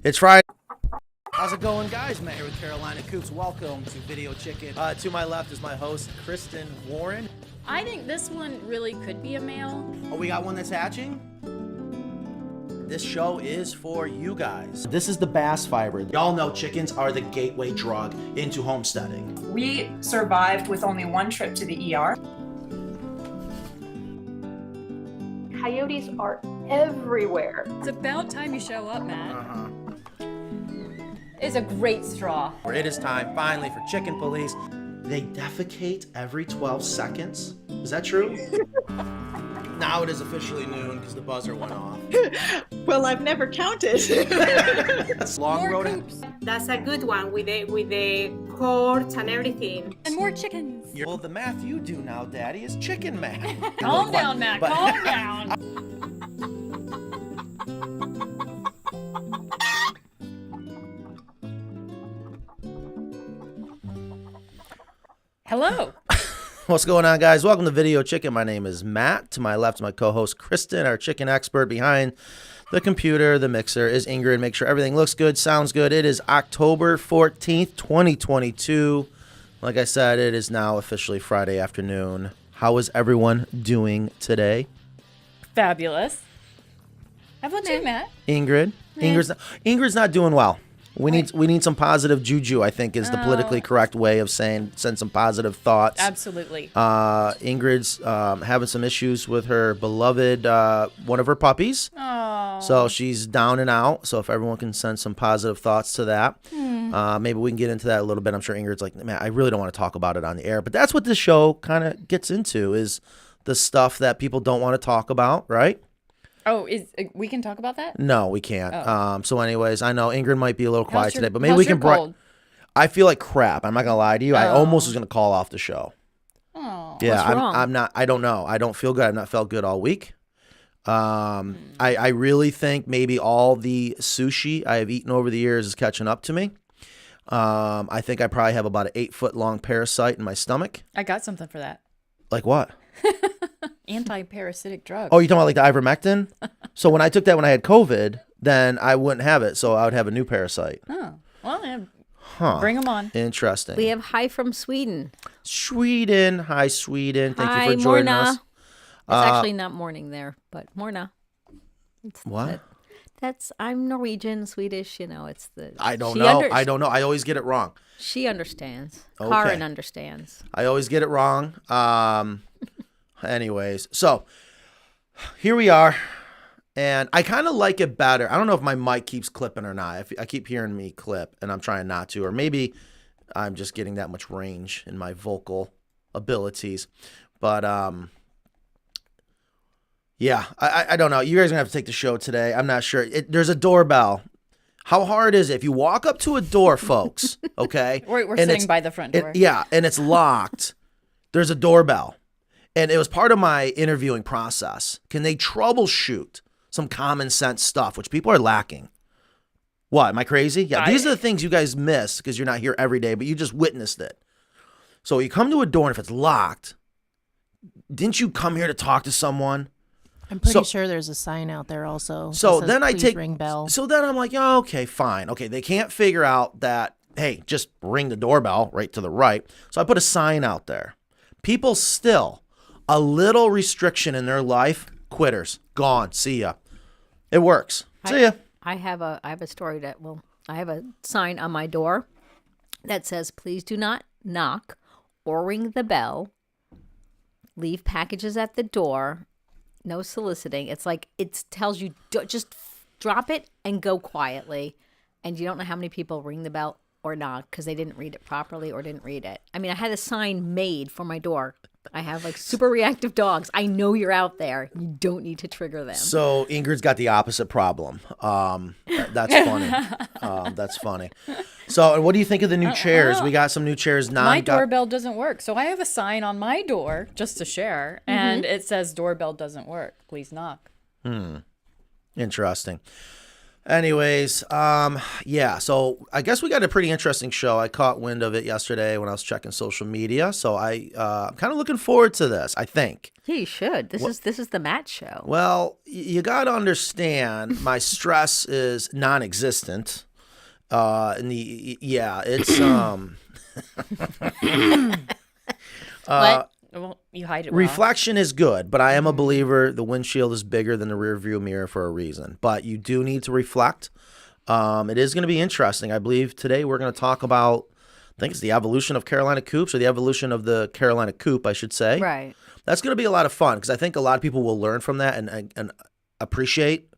It's Friday. How's it going, guys? Matt here with Carolina Coops. Welcome to Video Chicken. To my left is my host, Kristen Warren. I think this one really could be a male. Oh, we got one that's hatching? This show is for you guys. This is the bass fiber. Y'all know chickens are the gateway drug into homesteading. We survived with only one trip to the ER. Coyotes are everywhere. It's about time you show up, Matt. Uh-huh. It's a great straw. It is time, finally, for chicken police. They defecate every 12 seconds. Is that true? Now it is officially noon because the buzzer went off. Well, I've never counted. Long More road. coops That's a good one with the courts and everything. and more chickens. Well, the math you do now, Daddy, is chicken math. Calm down, Matt. But- Calm down. Hello. What's going on, guys? Welcome to Video Chicken. My name is Matt. To my left is my co-host, Kristen. Our chicken expert behind the computer, the mixer, is Ingrid. Make sure everything looks good, sounds good. It is October 14th, 2022. Like I said, it is now officially Friday afternoon. How is everyone doing today? Fabulous. How about you, Matt? Ingrid? Ingrid's not doing well. We need some positive juju, I think, is the politically correct way of saying send some positive thoughts. Absolutely. Ingrid's having some issues with her beloved, one of her puppies. Oh. So she's down and out. So if everyone can send some positive thoughts to that, maybe we can get into that a little bit. I'm sure Ingrid's like, man, I really don't want to talk about it on the air. But that's what this show kind of gets into, is the stuff that people don't want to talk about, right? Oh, we can talk about that? No, we can't. Oh. So anyways, I know Ingrid might be a little quiet How's your- today, but maybe how's we your can cold? I feel like crap. I'm not gonna lie to you. I almost was gonna call off the show. Oh. Yeah, What's wrong? I'm not. I don't know. I don't feel good. I've not felt good all week. I really think maybe all the sushi I have eaten over the years is catching up to me. I think I probably have about an 8-foot-long parasite in my stomach. I got something for that. Like what? Anti-parasitic drug. Oh, you talking about like the ivermectin? So when I took that when I had COVID, then I wouldn't have it. So I would have a new parasite. Oh. Well, yeah. Huh. Bring them on. Interesting. We have hi from Sweden. Sweden. Hi, Sweden. Thank Hi, you for joining Morna. us. It's actually not morning there, but Morna. What? I'm Norwegian, Swedish. You know, it's the. I don't she know. I don't know. I always get it wrong. She understands. Okay. Karen understands. I always get it wrong. Anyways, so here we are. And I kind of like it better. I don't know if my mic keeps clipping or not. I keep hearing me clip, and I'm trying not to. Or maybe I'm just getting that much range in my vocal abilities. But, yeah, I don't know. You guys are going to have to take the show today. I'm not sure. There's a doorbell. How hard is it? If you walk up to a door, folks, okay? We're and sitting it's- by the front door. Yeah, and it's locked. There's a doorbell. And it was part of my interviewing process. Can they troubleshoot some common sense stuff, which people are lacking? What, am I crazy? Yeah, these are the things you guys miss because you're not here every day, but you just witnessed it. So you come to a door, and if it's locked, didn't you come here to talk to someone? I'm pretty sure there's a sign out there also. So that says, then I "Please take ring bell." So then I'm like, oh, okay, fine. Okay, they can't figure out that, hey, just ring the doorbell right to the right. So I put a sign out there. People still, a little restriction in their life, quitters, gone, see ya. It works. See ya. I have a story that I have a sign on my door that says, "Please do not knock or ring the bell. Leave packages at the door. No soliciting." It's like it tells you just drop it and go quietly, and you don't know how many people ring the bell or knock because they didn't read it properly or didn't read it. I mean, I had a sign made for my door. I have like super reactive dogs. I know you're out there. You don't need to trigger them. So Ingrid's got the opposite problem. That's funny. That's funny. So what do you think of the new chairs? We got some new chairs. My doorbell doesn't work. So I have a sign on my door just to share, and it says doorbell doesn't work. Please knock. Interesting. Anyways, yeah, so I guess we got a pretty interesting show. I caught wind of it yesterday when I was checking social media, so I'm kind of looking forward to this, I think. Yeah, you should. This is the Matt show. Well, you got to understand my stress is non-existent. It's What? Well, you hide it well. reflection is good, but I am a believer the windshield is bigger than the rear view mirror for a reason. But you do need to reflect. It is going to be interesting. I believe today we're going to talk about, I think it's the evolution of Carolina Coops, or the evolution of the Carolina Coop, I should say. Right. That's going to be a lot of fun because I think a lot of people will learn from that and appreciate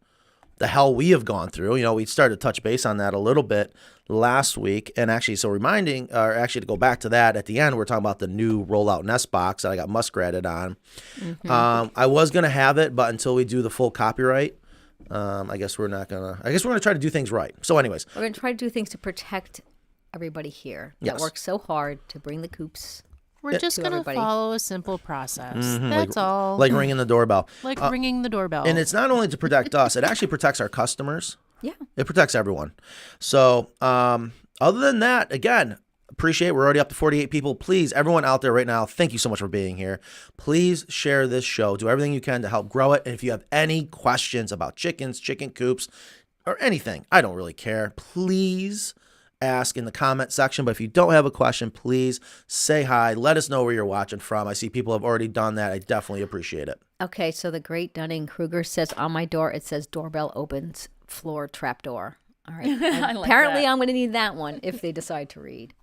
the hell we have gone through. You know, we started to touch base on that a little bit last week. And actually, to go back to that at the end, we're talking about the new rollout nest box that I got muskratted on. Mm-hmm. I was going to have it, but until we do the full copyright, I guess we're going to try to do things right. So anyways. We're going to try to do things to protect everybody here that Yes. works so hard to bring the coops. We're just to going to everybody. follow a simple process. That's all. Like ringing the doorbell. Like ringing the doorbell. And it's not only to protect us, it actually protects our customers. Yeah. It protects everyone. So other than that, again, appreciate we're already up to 48 people. Please, everyone out there right now, thank you so much for being here. Please share this show. Do everything you can to help grow it. And if you have any questions about chickens, chicken coops, or anything, I don't really care. Please ask in the comment section. But if you don't have a question, please say hi. Let us know where you're watching from. I see people have already done that. I definitely appreciate it. Okay, so the great Dunning-Kruger says on my door, it says doorbell opens, floor trap door. All right. I like Apparently, that. I'm going to need that one if they decide to read.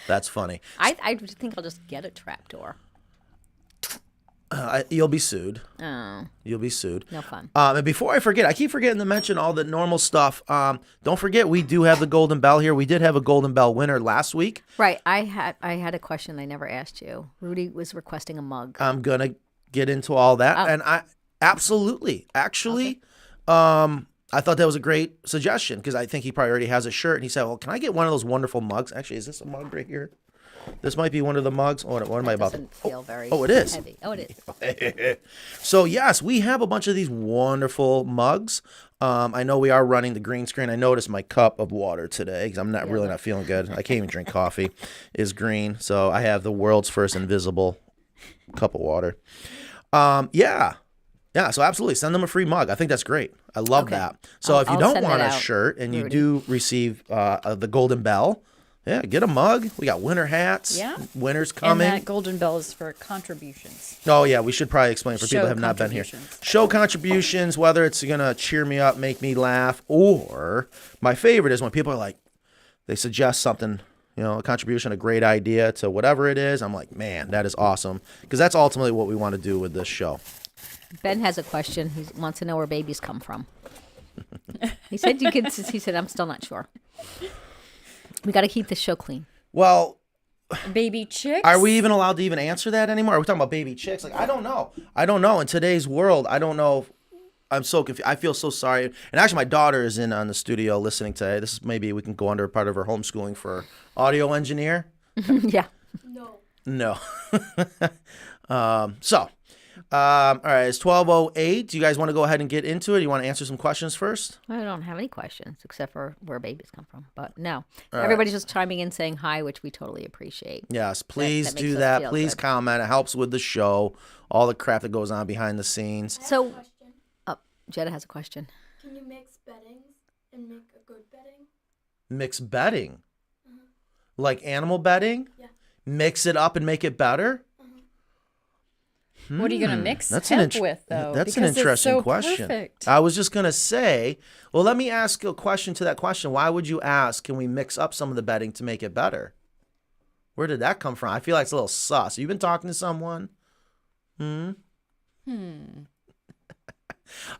That's funny. I think I'll just get a trap door. You'll be sued. Oh, You'll be sued. no fun. And before I forget, I keep forgetting to mention all the normal stuff. Don't forget, we do have the Golden Bell here. We did have a Golden Bell winner last week. Right. I had a question I never asked you. Rudy was requesting a mug. I'm going to get into all that. Oh. And I absolutely, actually, I thought that was a great suggestion because I think he probably already has a shirt. And he said, well, can I get one of those wonderful mugs? Actually, is this a mug right here? This might be one of the mugs. What am I about to? Doesn't feel very it is. heavy. Oh, it is. So yes, we have a bunch of these wonderful mugs. I know we are running the green screen. I noticed my cup of water today because I'm really not feeling good. I can't even drink coffee. Is green, so I have the world's first invisible cup of water. Yeah. So absolutely, send them a free mug. I think that's great. I love that. So if you I'll don't send want that a out, shirt and you Rudy. do receive the Golden Bell, yeah, get a mug. We got winter hats. Yeah. Winter's And coming. that golden bell is for contributions. Oh, yeah, we should probably explain for people Show who have not been here. contributions. Show contributions, whether it's going to cheer me up, make me laugh, or my favorite is when people are like, they suggest something, a contribution, a great idea to whatever it is. I'm like, man, that is awesome. Because that's ultimately what we want to do with this show. Ben has a question. He wants to know where babies come from. He said you could. He said, I'm still not sure. We got to keep the show clean. Well, Baby chicks? are we even allowed to even answer that anymore? Are we talking about baby chicks? Like, I don't know. In today's world, I don't know. I'm so confused. I feel so sorry. And actually, my daughter is in on the studio listening today. This is maybe we can go under part of her homeschooling for audio engineer. Yeah. No. All right, it's 12:08. Do you guys want to go ahead and get into it? You want to answer some questions first? I don't have any questions except for where babies come from. But no. Everybody's just chiming in saying hi, which we totally appreciate. Yes, please that makes do us that. feel Please good. comment. It helps with the show, all the crap that goes on behind the scenes. So, Jetta has a question. Can you mix beddings and make a good bedding? Mix bedding? Like animal bedding? Yeah. Mix it up and make it better? What are you going to mix That's hemp an with, though? That's an Because it's interesting so question. Perfect. I was just going to say, well, let me ask a question to that question. Why would you ask, can we mix up some of the bedding to make it better? Where did that come from? I feel like it's a little sus. You've been talking to someone?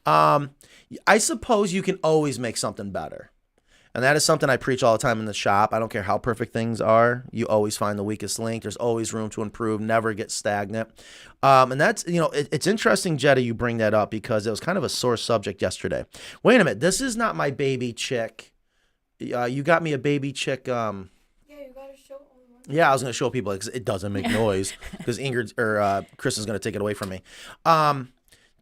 I suppose you can always make something better. And that is something I preach all the time in the shop. I don't care how perfect things are. You always find the weakest link. There's always room to improve. Never get stagnant. And that's, it's interesting, Jetta, you bring that up because it was kind of a sore subject yesterday. Wait a minute. This is not my baby chick. You got me a baby chick. Yeah, you gotta show all the ones. Yeah, I was going to show people because it doesn't make noise because Ingrid or Kristen's going to take it away from me.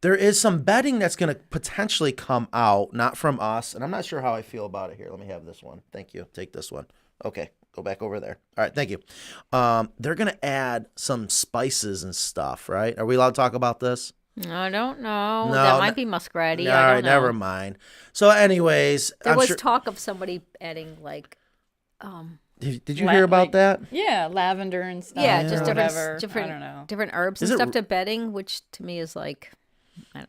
There is some bedding that's going to potentially come out, not from us, and I'm not sure how I feel about it here. Let me have this one. Thank you. Take this one. Okay, go back over there. All right, thank you. They're going to add some spices and stuff, right? Are we allowed to talk about this? I don't know. No, That might be muskratty. All I right, don't know. never mind. So, anyways, There I'm was sure. talk of somebody adding like, Did you hear about that? Yeah, lavender and stuff. yeah, just or different, whatever. different, I don't know. different herbs Is and it stuff to bedding, which to me is like, I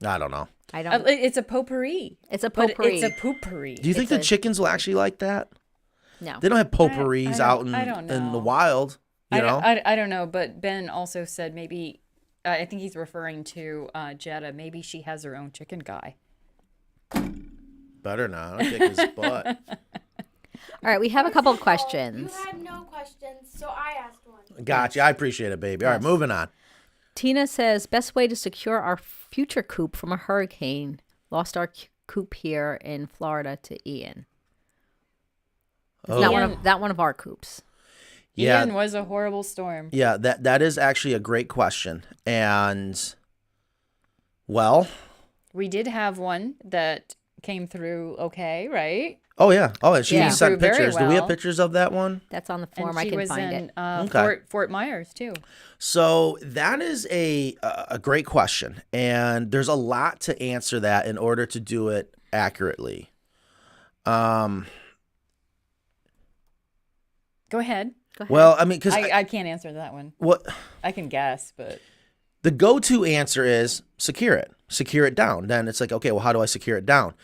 I don't know. don't. It's a potpourri. It's a But potpourri. it's a poopery. Do you think the chickens will actually like that? No. They don't have potpourris out in I don't in the know. wild. You know? I don't know, but Ben also said maybe, I think he's referring to Jetta. Maybe she has her own chicken guy. Better not. I'll kick his butt. All right, we have a couple of questions. You had no questions, so I asked one. Gotcha. I appreciate it, baby. All right, moving on. Tina says, best way to secure our future coop from a hurricane. Lost our coop here in Florida to Ian. Oh. Not one of our coops. Yeah. Ian was a horrible storm. Yeah, that is actually a great question. And, well, We did have one that came through okay, right? oh, yeah. Oh, and she Yeah. sent Grew very pictures. Do we have well. pictures of that one? That's on the And form. I she can was find in it. Okay. Fort Myers, too. So that is a great question. And there's a lot to answer that in order to do it accurately. Go ahead. Go ahead. Well, I mean, because I can't answer that one. what I can guess, but the go-to answer is secure it down. Then it's like, okay, well, how do I secure it down?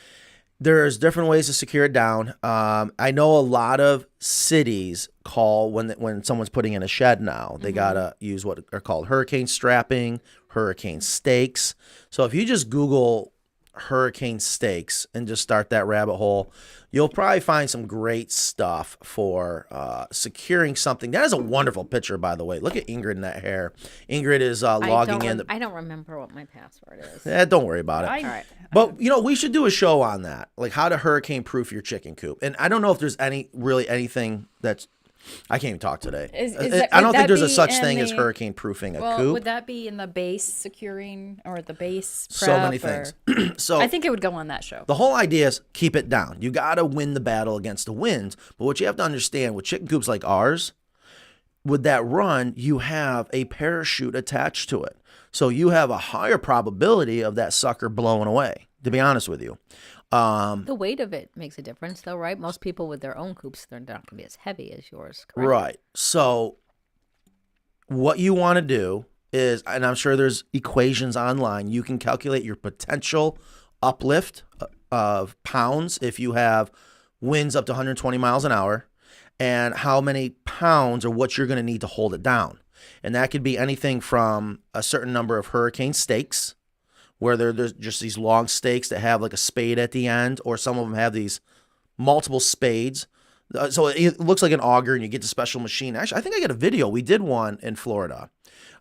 There's different ways to secure it down. I know a lot of cities call when someone's putting in a shed now, they gotta use what are called hurricane strapping, hurricane stakes. So if you just Google hurricane stakes and just start that rabbit hole, you'll probably find some great stuff for securing something. That is a wonderful picture, by the way. Look at Ingrid in that hair. Ingrid is logging in. I don't remember what my password is. Don't worry about it. All right. But, we should do a show on that, like how to hurricane proof your chicken coop. And I don't know if there's anything that's, I can't even talk today. I don't think there's a such thing as hurricane proofing a coop. would that be in the base securing or the base prep? So many things. So I think it would go on that show. the whole idea is keep it down. You got to win the battle against the winds. But what you have to understand with chicken coops like ours, with that run, you have a parachute attached to it. So you have a higher probability of that sucker blowing away, to be honest with you. The weight of it makes a difference, though, right? Most people with their own coops, they're not going to be as heavy as yours, correct? Right. So what you want to do is, and I'm sure there's equations online, you can calculate your potential uplift of pounds if you have winds up to 120 miles an hour, and how many pounds or what you're going to need to hold it down. And that could be anything from a certain number of hurricane stakes, where there's just these long stakes that have like a spade at the end, or some of them have these multiple spades. So it looks like an auger, and you get the special machine. Actually, I think I got a video. We did one in Florida.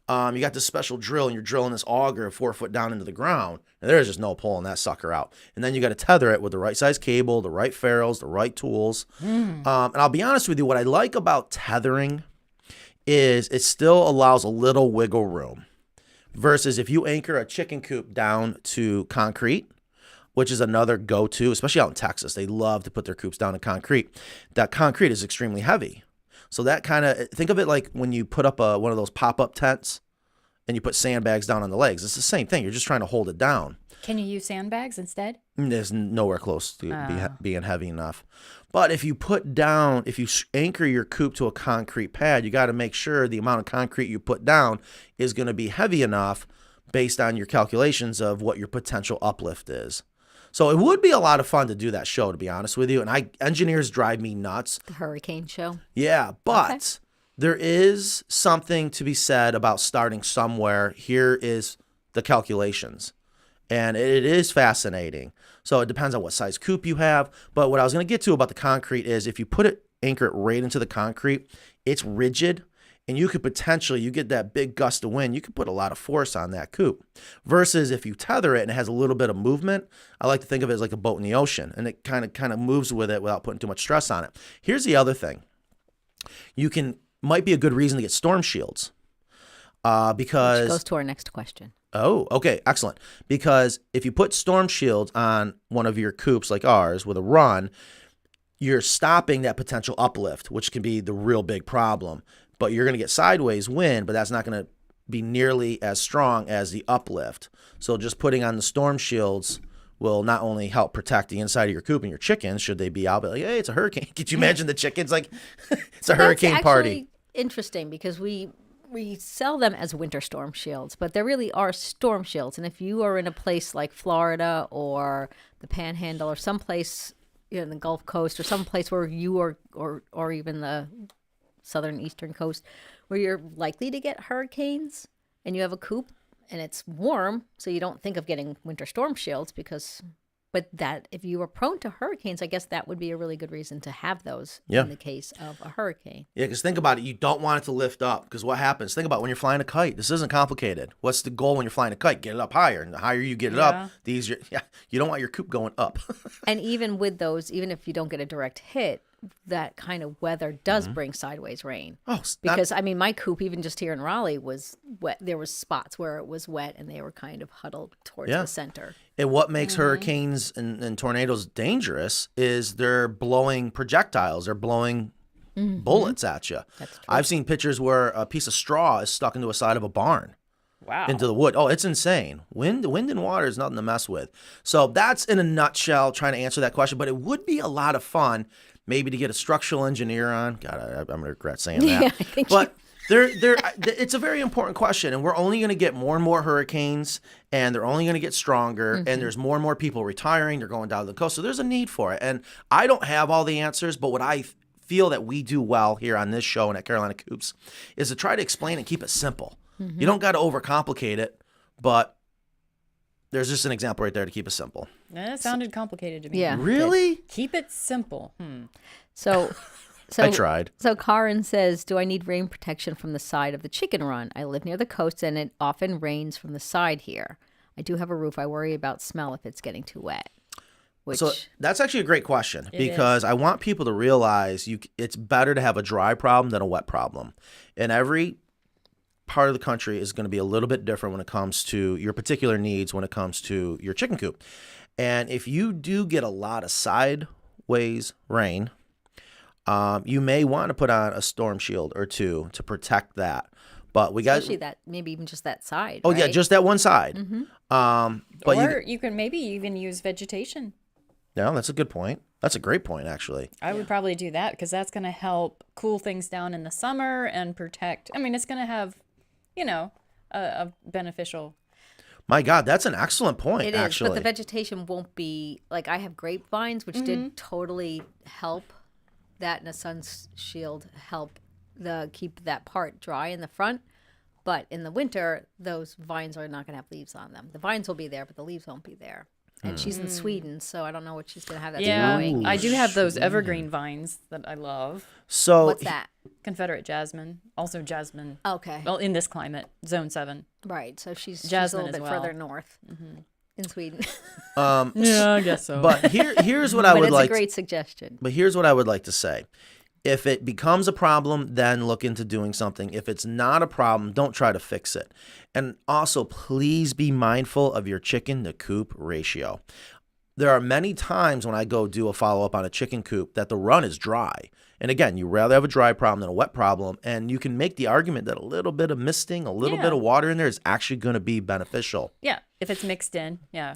You got this special drill, and you're drilling this auger 4 foot down into the ground, and there's just no pulling that sucker out. And then you got to tether it with the right size cable, the right ferrules, the right tools. And I'll be honest with you, what I like about tethering is it still allows a little wiggle room. Versus if you anchor a chicken coop down to concrete, which is another go-to, especially out in Texas. They love to put their coops down to concrete. That concrete is extremely heavy. So that kind of, think of it like when you put up one of those pop-up tents and you put sandbags down on the legs. It's the same thing. You're just trying to hold it down. Can you use sandbags instead? There's nowhere close to being heavy enough. But if you anchor your coop to a concrete pad, you got to make sure the amount of concrete you put down is going to be heavy enough based on your calculations of what your potential uplift is. So it would be a lot of fun to do that show, to be honest with you. And engineers drive me nuts. The hurricane show. Yeah, but there is something to be said about starting somewhere. Here is the calculations. And it is fascinating. So it depends on what size coop you have. But what I was going to get to about the concrete is if you anchor it right into the concrete, it's rigid. And you could potentially, you get that big gust of wind, you could put a lot of force on that coop. Versus if you tether it and it has a little bit of movement, I like to think of it as like a boat in the ocean. And it kind of moves with it without putting too much stress on it. Here's the other thing. Might be a good reason to get storm shields. Because Which goes to our next question. Oh, okay, excellent. Because if you put storm shields on one of your coops like ours with a run, you're stopping that potential uplift, which can be the real big problem. But you're going to get sideways wind, but that's not going to be nearly as strong as the uplift. So just putting on the storm shields will not only help protect the inside of your coop and your chickens, should they be out, but like, hey, it's a hurricane. Could you imagine the chickens like it's a hurricane That's party? actually interesting because we sell them as winter storm shields, but there really are storm shields. And if you are in a place like Florida or the Panhandle or someplace in the Gulf Coast or someplace where you are, or even the southern eastern coast, where you're likely to get hurricanes and you have a coop and it's warm, so you don't think of getting winter storm shields but that if you are prone to hurricanes, I guess that would be a really good reason to have those in the case of a hurricane. Yeah, because think about it. You don't want it to lift up because what happens? Think about when you're flying a kite. This isn't complicated. What's the goal when you're flying a kite? Get it up higher. And the higher you get it up, the easier. Yeah, you don't want your coop going up. And even with those, even if you don't get a direct hit, that kind of weather does bring sideways rain. Oh, because I mean, my coop, even just here in Raleigh, was wet. There was spots where it was wet, and they were kind of huddled towards the center. And what makes hurricanes and tornadoes dangerous is they're blowing projectiles. They're blowing bullets at you. That's true. I've seen pictures where a piece of straw is stuck into a side of a barn. Wow. Into the wood. Oh, it's insane. Wind and water is nothing to mess with. So that's in a nutshell trying to answer that question. But it would be a lot of fun maybe to get a structural engineer on. God, I'm going to regret saying that. Yeah, I think but it's a very important question. And we're only going to get more and more hurricanes, and they're only going to get stronger. And there's more and more people retiring. They're going down to the coast. So there's a need for it. And I don't have all the answers, but what I feel that we do well here on this show and at Carolina Coops is to try to explain and keep it simple. You don't got to overcomplicate it, but there's just an example right there to keep it simple. That sounded complicated to me. Yeah. Really? Keep it simple. So I tried. So Karin says, do I need rain protection from the side of the chicken run? I live near the coast and it often rains from the side here. I do have a roof. I worry about smell if it's getting too wet. So that's actually a great question because I want people to realize it's better to have a dry problem than a wet problem. And every part of the country is going to be a little bit different when it comes to your particular needs when it comes to your chicken coop. And if you do get a lot of sideways rain, you may want to put on a storm shield or two to protect that. But we got especially that maybe even just that side. Oh right? yeah, just that one side. But or you can maybe even use vegetation. Yeah, that's a good point. That's a great point, actually. I would probably do that because that's going to help cool things down in the summer and protect. I mean, it's going to have, a beneficial. My God, that's an excellent point, It is, actually. but the vegetation won't be, like I have grapevines, which did totally help that, and a sun shield help keep that part dry in the front. But in the winter, those vines are not going to have leaves on them. The vines will be there, but the leaves won't be there. And she's in Sweden, so I don't know what she's going to have that's growing. I do have those evergreen vines that I love. So What's that? Confederate jasmine, also jasmine. Okay. Well, in this climate, zone 7. Right, so she's a Jasmine little as bit well. further north in Sweden. Yeah, I guess so. But here's what I But would it's like. a great suggestion. But here's what I would like to say. If it becomes a problem, then look into doing something. If it's not a problem, don't try to fix it. And also, please be mindful of your chicken to coop ratio. There are many times when I go do a follow-up on a chicken coop that the run is dry. And again, you rather have a dry problem than a wet problem. And you can make the argument that a little bit of misting, a little bit of water in there is actually going to be beneficial. Yeah, if it's mixed in, yeah.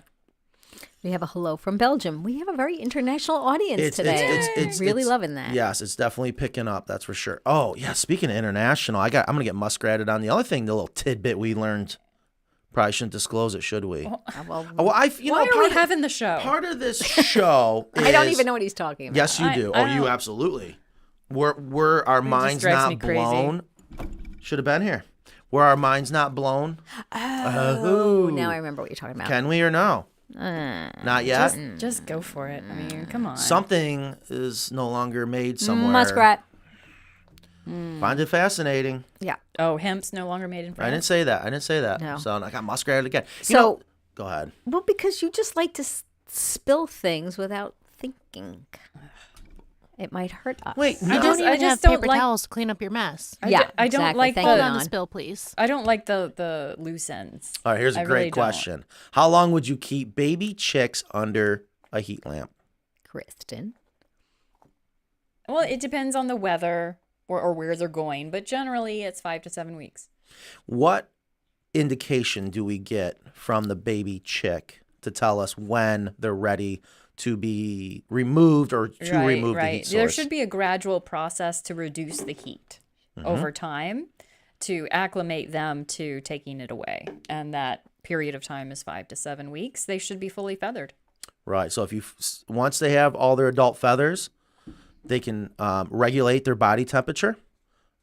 We have a hello from Belgium. We have a very international audience today. It's really loving that. Yes, it's definitely picking up. That's for sure. Oh yeah, speaking of international, I'm gonna get muskratted on the other thing. The little tidbit we learned. Probably shouldn't disclose it, should we? Well, Why are we having the show? Part of this show is, I don't even know what he's talking about. Yes, you do. You absolutely. Were our minds drives me not crazy. blown? Should have been here. Were our minds not blown? Oh, now I remember what you're talking about. Can we or no? Not yet. Just go for it. I mean, come on. Something is no longer made somewhere. Muskrat. Find it fascinating. Yeah. Oh, hemp's no longer made in France. I didn't say that. No. So I got muskrat again. Go ahead. Well, because you just like to spill things without thinking. It might hurt us. Wait, You no. don't even I have just don't paper like- towels to clean up your mess. I Yeah, don't exactly. like Thank Hold you, on Dawn. the spill, please. I don't like the loose ends. All right, here's a I great really don't. question. How long would you keep baby chicks under a heat lamp? Kristen. Well, it depends on the weather or where they're going, but generally it's 5 to 7 weeks. What indication do we get from the baby chick to tell us when they're ready to be removed or to remove the heat source? There should be a gradual process to reduce the heat over time to acclimate them to taking it away. And that period of time is 5 to 7 weeks. They should be fully feathered. Right. So once they have all their adult feathers, they can regulate their body temperature,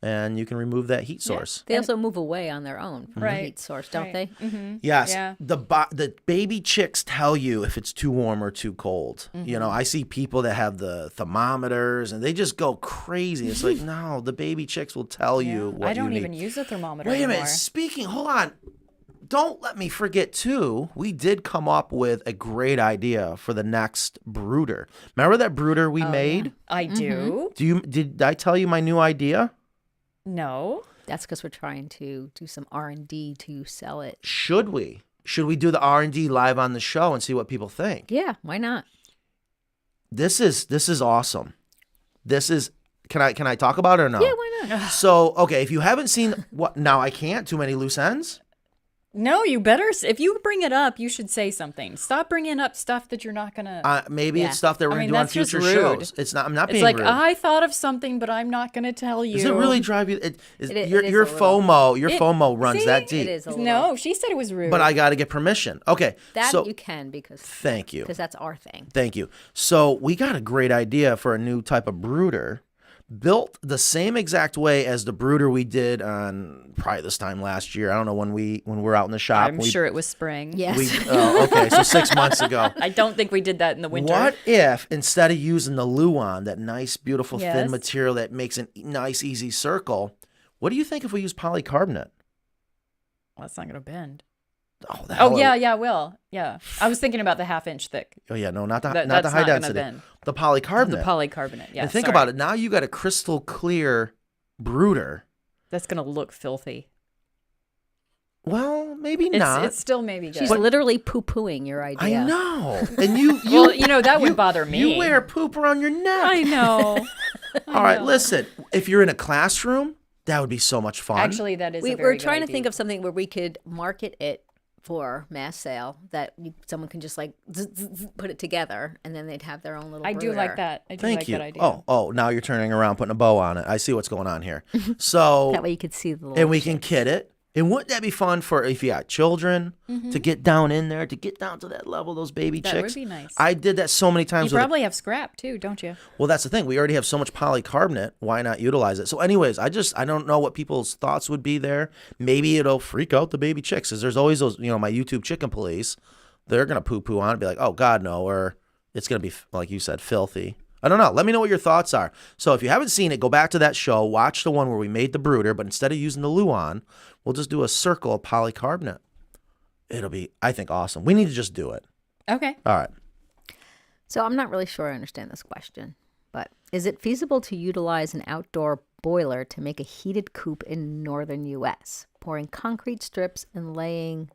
and you can remove that heat source. They also move away on their own from the Right. heat source, don't Right. they? Mm-hmm. Yes. Yeah. The baby chicks tell you if it's too warm or too cold. You know, I see people that have the thermometers and they just go crazy. It's like, no, the baby chicks will tell you what I don't you even need. use a thermometer Wait a anymore. minute. Hold on. Don't let me forget, too, we did come up with a great idea for the next brooder. Remember that brooder we made? I do. Did I tell you my new idea? No. That's because we're trying to do some R&D to sell it. Should we? Should we do the R&D live on the show and see what people think? Yeah, why not? This is awesome. Can I talk about it or no? Yeah, why not? So, okay, if you haven't seen what now I can't too many loose ends. No, you better. If you bring it up, you should say something. Stop bringing up stuff that you're not gonna. Maybe Yeah. it's stuff that we're I going mean, to do on that's just future rude. shows. It's not I'm not It's being like rude. I thought of something, but I'm not gonna tell you. Does it really drive you It your is your a little. FOMO, your It- FOMO runs see? that deep. It is a little. No, she said it was rude. But I got to get permission. Okay. That so you can because thank you. that's our thing. Thank you. So we got a great idea for a new type of brooder, built the same exact way as the brooder we did on probably this time last year. I don't know when we were out in the shop. I'm sure it was spring. Yes. Okay, so 6 months ago. I don't think we did that in the winter. What if instead of using the Luan, that nice, beautiful, thin Yes. material that makes a nice, easy circle, what do you think if we use polycarbonate? Well, it's not gonna bend. Oh, the Oh hell yeah, yeah, will. Yeah. I was thinking about the 1/2 inch thick. Oh yeah, no, not the That's not the high not gonna density. bend. The polycarbonate. The polycarbonate. Yeah. and think sorry. about it. Now you got a crystal clear brooder. That's gonna look filthy. Well, maybe not. It's still maybe good. She's literally poo-pooing your idea. I know. And you well, that would bother me. You wear poop around your neck. I know. All right, listen. If you're in a classroom, that would be so much fun. Actually, that is. We're a very good trying to idea. think of something where we could market it for mass sale that someone can just like put it together and then they'd have their own little I do brooder. like that. I do Thank like you. that idea. Oh, now you're turning around, putting a bow on it. I see what's going on here. So, That way you could see the little and we can kit it. And wouldn't that be fun for if you got children to get down in there, to get down to that level, those baby That chicks? would be nice. I did that so many You times. with probably have scrap too, don't you? Well, that's the thing. We already have so much polycarbonate. Why not utilize it? So, anyways, I don't know what people's thoughts would be there. Maybe it'll freak out the baby chicks. Because there's always those, my YouTube chicken police. They're gonna poo on it, and be like, "Oh God, no!" Or it's gonna be like you said, filthy. I don't know. Let me know what your thoughts are. So, if you haven't seen it, go back to that show. Watch the one where we made the brooder, but instead of using the Luan, we'll just do a circle of polycarbonate. It'll be, I think, awesome. We need to just do it. Okay. All right. So I'm not really sure I understand this question, but is it feasible to utilize an outdoor boiler to make a heated coop in northern U.S., pouring concrete strips and laying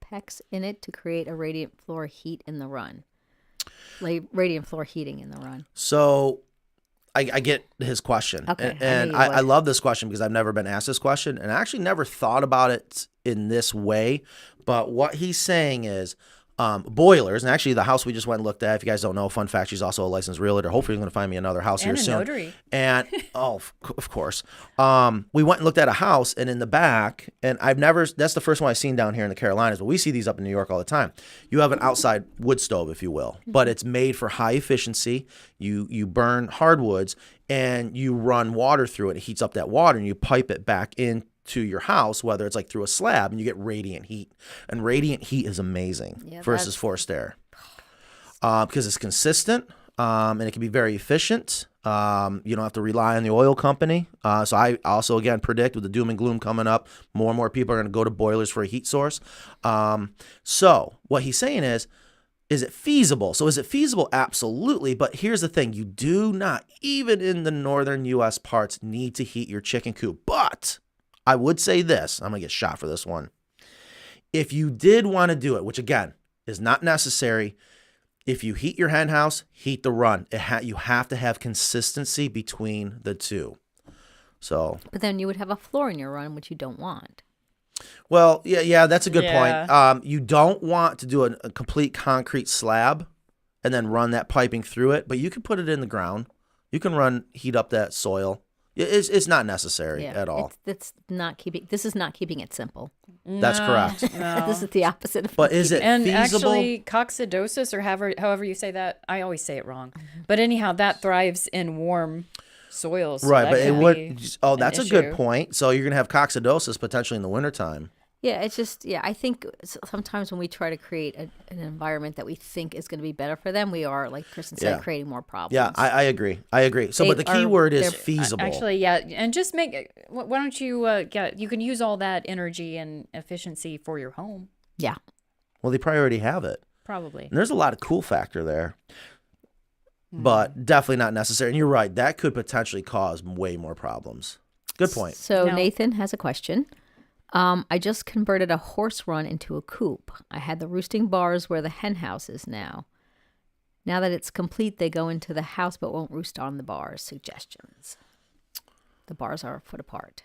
PEX in it to create a radiant floor heat in the run? Radiant floor heating in the run. So I get his question. Okay, I And knew you I would. love this question because I've never been asked this question. And I actually never thought about it in this way. But what he's saying is boilers. And actually, the house we just went and looked at, if you guys don't know, fun fact, she's also a licensed realtor. Hopefully, you're going to find me another house And here a soon. notary. And, of course. We went and looked at a house, and in the back, and that's the first one I've seen down here in the Carolinas, but we see these up in New York all the time. You have an outside wood stove, if you will, but it's made for high efficiency. You burn hardwoods, and you run water through it. It heats up that water, and you pipe it back into your house, whether it's like through a slab, and you get radiant heat. And radiant heat is amazing versus forced air because it's consistent and it can be very efficient. You don't have to rely on the oil company. So I also, again, predict with the doom and gloom coming up, more and more people are going to go to boilers for a heat source. So what he's saying is Is it feasible? So is it feasible? Absolutely. But here's the thing. You do not, even in the northern U.S. parts, need to heat your chicken coop. But I would say this. I'm going to get shot for this one. If you did want to do it, which again is not necessary, if you heat your hen house, heat the run. You have to have consistency between the two. So, But then you would have a floor in your run, which you don't want. well, yeah, that's a good Yeah. point. You don't want to do a complete concrete slab and then run that piping through it, but you can put it in the ground. You can heat up that soil. It's not necessary at all. This is not keeping it simple. That's correct. This is the opposite of But is it And feasible? actually, coccidosis, or however you say that, I always say it wrong. But anyhow, that thrives in warm soils. So Right, that but it could would. be Oh, an that's a good issue. point. So you're gonna have coccidosis potentially in the wintertime. Yeah, it's just, I think sometimes when we try to create an environment that we think is going to be better for them, we are, like Kristen said, Yeah. creating more problems. Yeah, I agree. So, They but the key are- word is they're- feasible. Actually, yeah, and just why don't you you can use all that energy and efficiency for your home, Yeah. Well, they probably already have it. probably. And there's a lot of cool factor there, Hmm. but definitely not necessary. And you're right. That could potentially cause way more problems. Good point. So Now- Nathan has a question. I just converted a horse run into a coop. I had the roosting bars where the hen house is now. Now that it's complete, they go into the house but won't roost on the bars. Suggestions. The bars are a foot apart.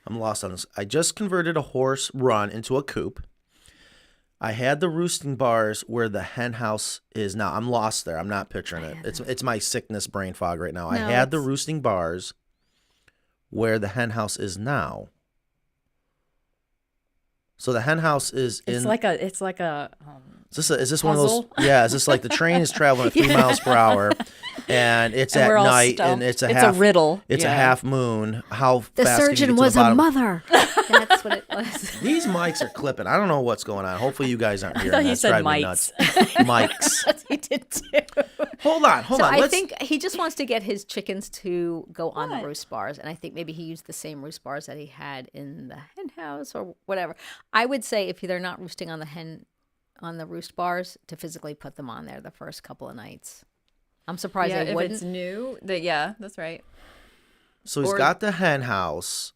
I'm lost on this. I just converted a horse run into a coop. I had the roosting bars where the hen house is now. I'm lost there. I'm not picturing it. It's my sickness brain fog right now. I No, had the it's- roosting bars where the hen house is now. So the hen house is in. It's like a Is this one of those? puzzle. Yeah, is this like the train is traveling at 3 miles per hour, and it's And at we're all night, stumped. and it's a It's a half riddle. It's a Yeah. half moon. How The fast can you surgeon get to was the a bottom? mother. That's what it was. These mics are clipping. I don't know what's going on. Hopefully you guys aren't hearing thought that. you It's said driving me mites. nuts. Mics. He did too. Hold on. So Let's, I think he just wants to get his chickens to go on the roost bars, and I think maybe he used the same roost bars that he had in the hen house or whatever. I would say if they're not roosting on the roost bars, to physically put them on there the first couple of nights. I'm surprised Yeah, they if wouldn't. it's new, yeah, that's right. so. He's or- got the hen house,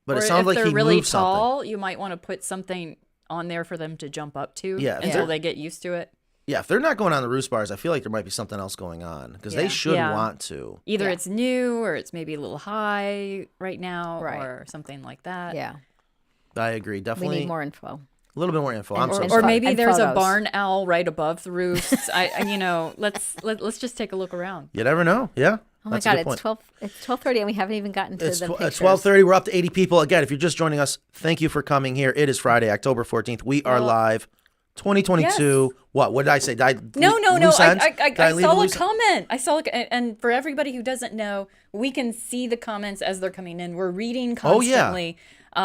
but or it sounds if like they're he really moved something. tall, you might want to put something on there for them to jump up to Yeah, if until they're- they get used to it. Yeah, if they're not going on the roost bars, I feel like there might be something else going on because they Yeah. should Yeah. want to. Either Yeah. it's new or it's maybe a little high right now Right. or something like that. Yeah, I agree. we Definitely need more info. a little bit more info. And- I'm so and Or sorry. maybe And there's a photos. barn owl right above the roosts. Let's just take a look around. You never know. Yeah. Oh my That's a God, good point. it's 12:30 and we haven't even gotten to It's the pictures. 12:30. We're up to 80 people. Again, if you're just joining us, thank you for coming here. It is Friday, October 14th. We are live. 2022. What did I say? Did I No. loose ends? Did I leave saw a loose- comment. And for everybody who doesn't know, we can see the comments as they're coming in. We're reading Oh, yeah. constantly.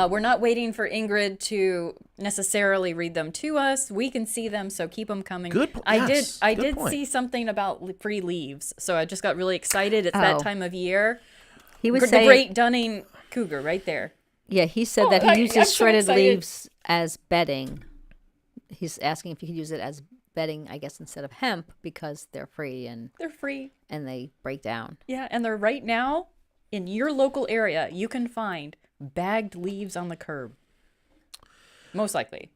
We're not waiting for Ingrid to necessarily read them to us. We can see them, so keep them coming. Good po- yes, I good did point. see something about free leaves, so I just got really excited. It's that Oh. time of year. He was The saying, Great Dunning Cougar, right there. yeah, he said that Oh, he uses I'm so shredded excited. leaves as bedding. He's asking if you could use it as bedding, I guess, instead of hemp because they're free and They're free. they break down. Yeah, and they're right now in your local area. You can find bagged leaves on the curb. Most likely.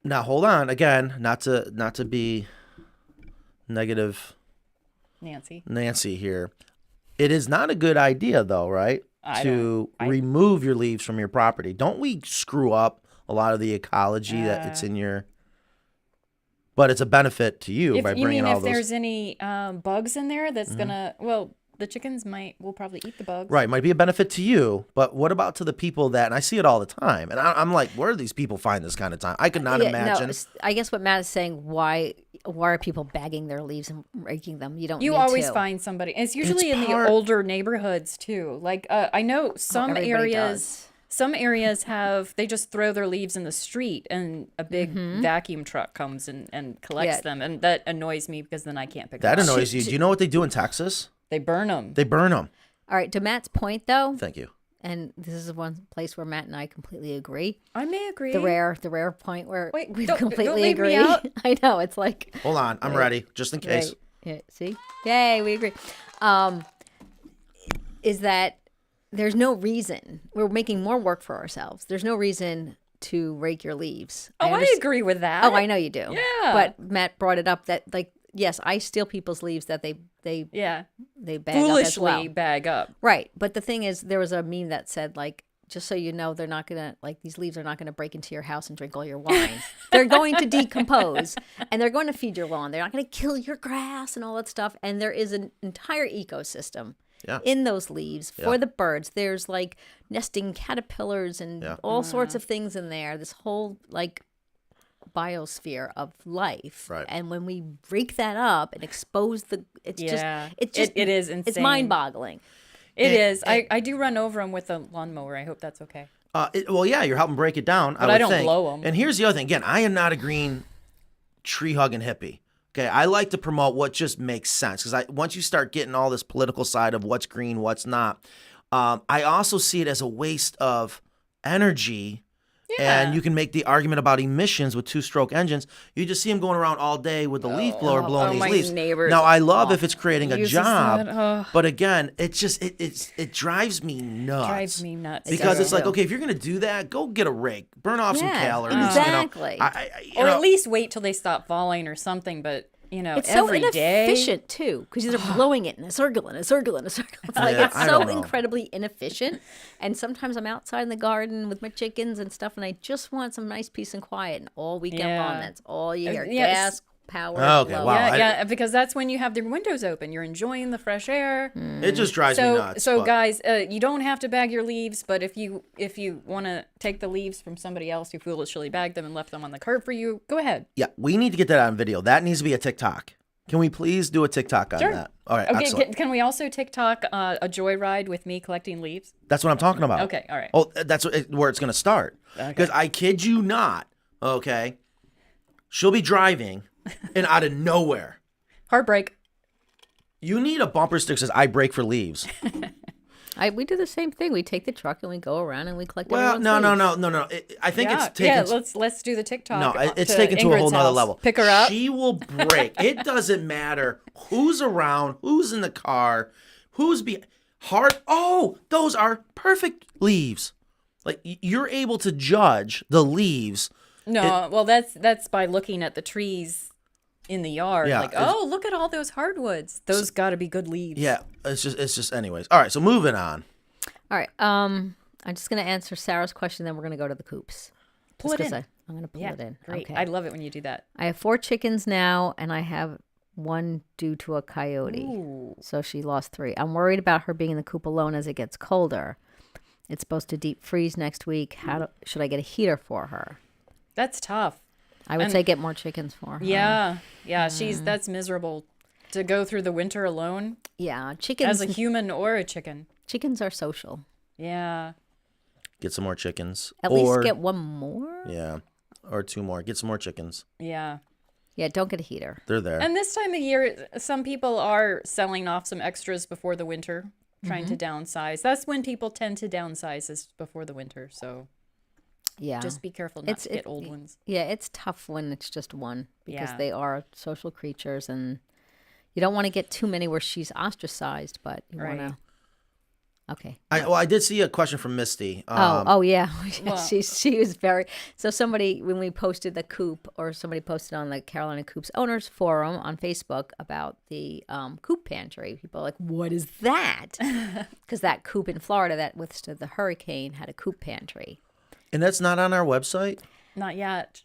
Now hold on. Again, not to be negative Nancy. here. It is not a good idea though, right? To remove your leaves from your property. Don't we screw up a lot of the ecology that it's in your? But it's a benefit to you by bringing all if those. there's any bugs in there that's gonna, well, the chickens will probably eat the bugs. Right, might be a benefit to you, but what about to the people that? And I see it all the time, and I'm like, where do these people find this kind of time? I could not imagine. No, I guess what Matt is saying, why are people bagging their leaves and raking them? You don't. You need always to. find somebody. It's usually in part- the older neighborhoods too. Like I know some everybody areas. does. Some areas they just throw their leaves in the street and a big vacuum truck comes and collects Yeah. them. And that annoys me because then I can't pick That them up. annoys you. Do you know what they do in Texas? They burn them. They burn them. All right. To Matt's point, though, Thank you. and this is one place where Matt and I completely agree. I may agree. The rare point where Wait, we don't completely leave me agree. out. I know, it's like Hold on, I'm ready, just in case. right. Yeah, see? Yay, we agree. Is that there's no reason. We're making more work for ourselves. There's no reason to rake your leaves. Oh, I understand- agree with that. Oh, I know you do. Yeah. But Matt brought it up that, like, yes, I steal people's leaves that they Yeah. bag up as Foolishly well. bag up. Right. But the thing is, there was a meme that said, like, just so you know, they're not going to, like, these leaves are not going to break into your house and drink all your wine. They're going to decompose and they're going to feed your lawn. They're not going to kill your grass and all that stuff. And there is an entire ecosystem in those leaves for the birds. There's, like, nesting caterpillars and all sorts of things in there. This whole, like, biosphere of life. Right. And when we break that up and expose it is insane. It's mind-boggling. It is. I do run over them with a lawnmower. I hope that's okay. Well, yeah, you're helping break it down. But I don't blow 'em. And here's the other thing. Again, I am not a green tree hugging hippie. Okay, I like to promote what just makes sense because once you start getting all this political side of what's green, what's not, I also see it as a waste of energy. Yeah. And you can make the argument about emissions with two-stroke engines. You just see them going around all day with the leaf blower blowing these my leaves. neighbor Now, I love if it's creating a uses job, that. but again, it just it drives me nuts. Drives me nuts. Because it's like, too. okay, if you're gonna do that, go get a rake, burn off some Yeah, calories. exactly. You Or know, at least wait till they stop falling or something. But, you know, It's so every day. inefficient too, because they're blowing it in a circle and a circle and a circle. It's like Yeah, it's I so don't know. incredibly inefficient. And sometimes I'm outside in the garden with my chickens and stuff, and I just want some nice peace and quiet. And all weekend long, Yeah. that's all you hear: yes. gas, power. Okay, blow. wow. Yeah, I- yeah, because that's when you have the windows open. You're enjoying the fresh air. it just drives me nuts. So but- guys, you don't have to bag your leaves, but if you want to take the leaves from somebody else who foolishly bagged them and left them on the curb for you, go ahead. yeah, we need to get that on video. That needs to be a TikTok. Can we please do a TikTok on Sure. that? All right, Okay, excellent. can we also TikTok a joyride with me collecting leaves? That's what I'm talking about. Okay, all right. Oh, that's where it's going to start. Because I kid you not, okay, she'll be driving and out of nowhere, Heartbreak. you need a bumper sticker that says, I break for leaves. We do the same thing. We take the truck and we go around and we collect. Well, everyone's no. leaves. I think Yeah, it's taken. let's do the TikTok. No, it's taken to a Ingrid's whole nother house. level. Pick her up. She will break. It doesn't matter who's around, who's in the car, who's hard. Oh, those are perfect leaves. Like you're able to judge the leaves. No, well, that's by looking at the trees in the yard. Yeah, Like, it's- oh, look at all those hardwoods. Those got to be good leaves. Yeah, it's just. Anyways, all right. So moving on. All right. I'm just gonna answer Sarah's question, then we're gonna go to the coops. Pull Just it 'cause in. I'm gonna pull Yeah, it in. great. Okay. I love it when you do that. I have 4 chickens now, and I have 1 due to a coyote. Ooh. So she lost 3. I'm worried about her being in the coop alone as it gets colder. It's supposed to deep freeze next week. Should I get a heater for her? That's tough. I would say get more chickens for her. Yeah, Mm. that's miserable to go through the winter alone Yeah. Chickens. as a human or a chicken. Chickens are social. Yeah. Get some more chickens. At or, least get 1 more. Yeah, or 2 more. Get some more chickens. Yeah. Yeah. Don't get a heater. They're there. And this time of year, some people are selling off some extras before the winter, trying to downsize. That's when people tend to downsize is before the winter. So Yeah. just be careful not to get old ones. Yeah, it's tough when it's just 1 because Yeah. they are social creatures, and you don't want to get too many where she's ostracized, but you Right. want to. Okay. I did see a question from Misty. Oh yeah. Well- she was very. So somebody, when we posted the coop, or somebody posted on the Carolina Coops owners forum on Facebook about the Coop Pantry, people are like, what is that? Because that coop in Florida that withstood the hurricane had a Coop Pantry. And that's not on our website? Not yet.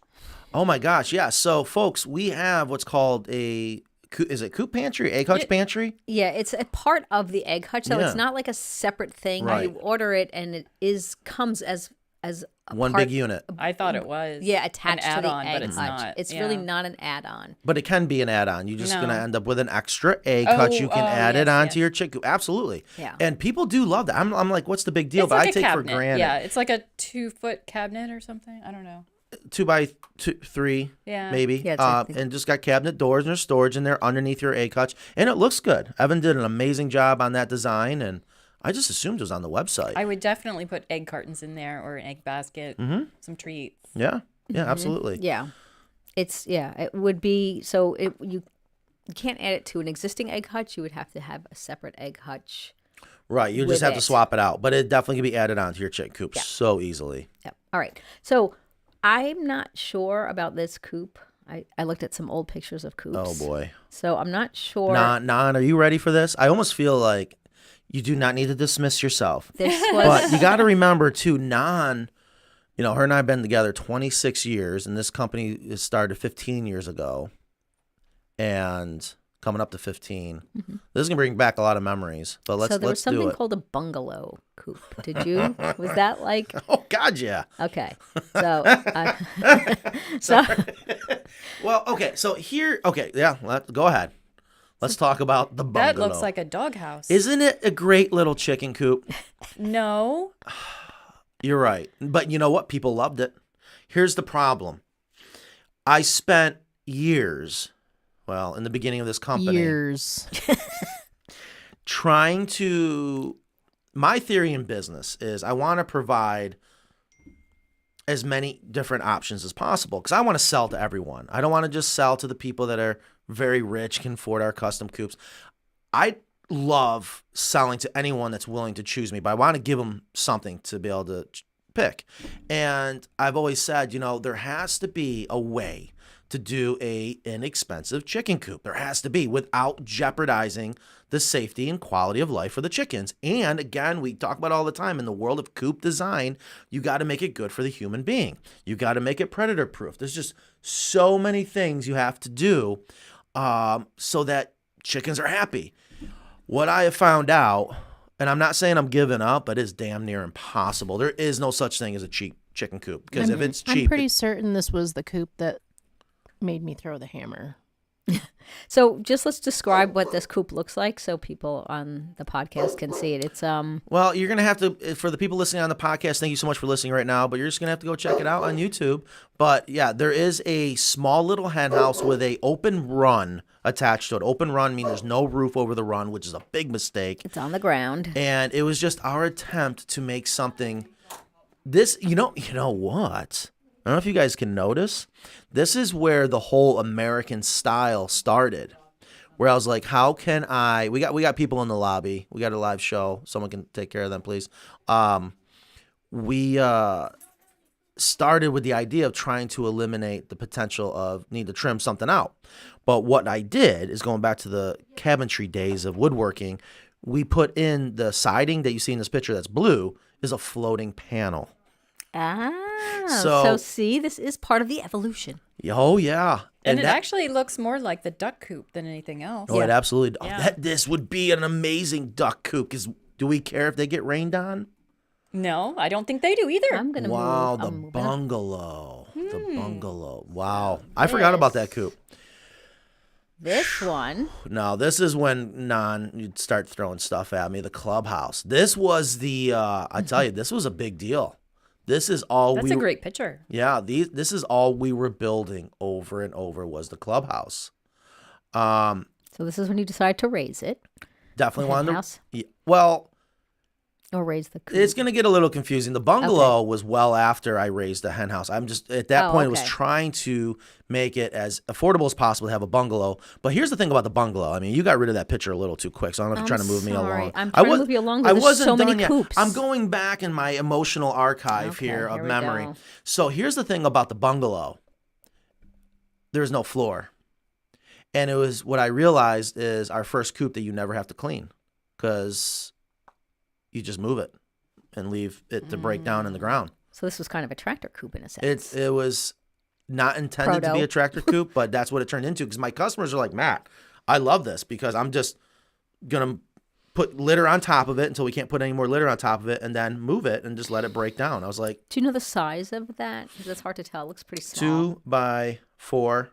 Oh my gosh, yeah. So folks, we have what's called is it Coop Pantry, Egg Hutch Pantry? Yeah, it's a part of the egg hutch, so Yeah. it's not like a separate thing. Right. You order it, and it comes as a One part, big unit. I thought it was. Yeah, attached an to the add-on, egg but it's hutch. not. It's Yeah. really not an add-on. But it can be an add-on. You're just No. going to end up with an extra egg hutch. You can add it yes, onto yes. your chicken. Absolutely. Yeah. And people do love that. I'm like, what's the big deal? It's But like I a take cabinet. for granted. Yeah, it's like a 2-foot cabinet or something. I don't know. 2x3, Yeah. maybe. Yeah, it's like the- and just got cabinet doors and there's storage in there underneath your egg hutch. And it looks good. Evan did an amazing job on that design. And I just assumed it was on the website. I would definitely put egg cartons in there or an egg basket, some treats. Yeah, absolutely. Yeah. It would be, so you can't add it to an existing egg hutch. You would have to have a separate egg hutch. Right, you just with have to it. swap it out, but it definitely can be added onto your chicken coop Yeah. so easily. Yep. All right. So I'm not sure about this coop. I looked at some old pictures of coops. Oh boy. So I'm not sure. Nan, are you ready for this? I almost feel like you do not need to dismiss yourself. This was But you got to remember too, Nan, her and I have been together 26 years, and this company is started 15 years ago, and coming up to 15. This is gonna bring back a lot of memories. But let's so there was do something it. called a bungalow coop. Did you? Was that like? Oh God, yeah. Okay. So. Well, okay. So here, okay, yeah. Go ahead. Let's talk about the bungalow. That looks like a doghouse. Isn't it a great little chicken coop? No. You're right. But you know what? People loved it. Here's the problem. I spent years, in the beginning of this company, Years. trying to. My theory in business is I want to provide as many different options as possible because I want to sell to everyone. I don't want to just sell to the people that are very rich, can afford our custom coops. I love selling to anyone that's willing to choose me, but I want to give them something to be able to pick. And I've always said, there has to be a way to do a inexpensive chicken coop. There has to be, without jeopardizing the safety and quality of life for the chickens. And again, we talk about all the time, in the world of coop design, you got to make it good for the human being. You got to make it predator proof. There's just so many things you have to do so that chickens are happy. What I have found out, and I'm not saying I'm giving up, but it's damn near impossible. There is no such thing as a cheap chicken coop, because if it's cheap, I'm pretty certain this was the coop that made me throw the hammer. So just let's describe what this coop looks like so people on the podcast can see it. It's Well, you're going to have to, for the people listening on the podcast, thank you so much for listening right now, but you're just going to have to go check it out on YouTube. But yeah, there is a small little hen house with a open run attached to it. Open run means there's no roof over the run, which is a big mistake. It's on the ground. And it was just our attempt to make something. This, you know what? I don't know if you guys can notice. This is where the whole American style started. Where I was like, how can I? We got people in the lobby. We got a live show. Someone can take care of them, please. We started with the idea of trying to eliminate the potential of need to trim something out. But what I did is, going back to the cabinetry days of woodworking, we put in the siding that you see in this picture that's blue is a floating panel. So see, this is part of the evolution. Oh, yeah. And it actually looks more like the duck coop than anything else. Oh, it absolutely. Yeah. This would be an amazing duck coop. Because do we care if they get rained on? No, I don't think they do either. I'm gonna Wow, move. the I'm moving up. bungalow. The bungalow. Wow. I forgot about that coop. This one. No, this is when you'd start throwing stuff at me. The clubhouse. This was the, I tell you, this was a big deal. This is all That's a great picture. Yeah, this is all we were building over and over was the clubhouse. So this is when you decide to raise it. Definitely The wanted house? to. Yeah, well, Or raise the coop. it's going to get a little confusing. The bungalow was well after I raised the hen house. I'm just, at that point, I was okay. trying to make it as affordable as possible to have a bungalow. But here's the thing about the bungalow. I mean, you got rid of that picture a little too quick, so I don't know if you're trying to move me sorry. along. I'm trying to move you along, but I there's wasn't so many done yet. coops. I'm going back in my emotional archive Okay, here of here we memory. go. So here's the thing about the bungalow. There's no floor. And it was, what I realized is our first coop that you never have to clean, because you just move it and leave it to break down in the ground. So this was kind of a tractor coop in a sense. It was not intended to be Proto. a tractor coop, but that's what it turned into, because my customers are like, Matt, I love this because I'm just going to put litter on top of it until we can't put any more litter on top of it, and then move it and just let it break down. I was like, Do you know the size of that? Because it's hard to tell. It looks pretty small. 2x4,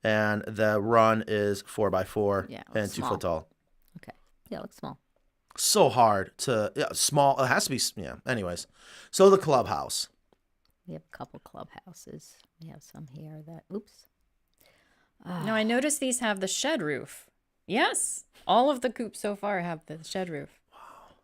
and the run is 4x4 Yeah, and small. 2 foot tall. Okay. Yeah, it looks small. So hard to, small. It has to be, anyways. So the clubhouse. We have a couple clubhouses. We have some here that, oops. No, I noticed these have the shed roof. Yes. All of the coops so far have the shed roof.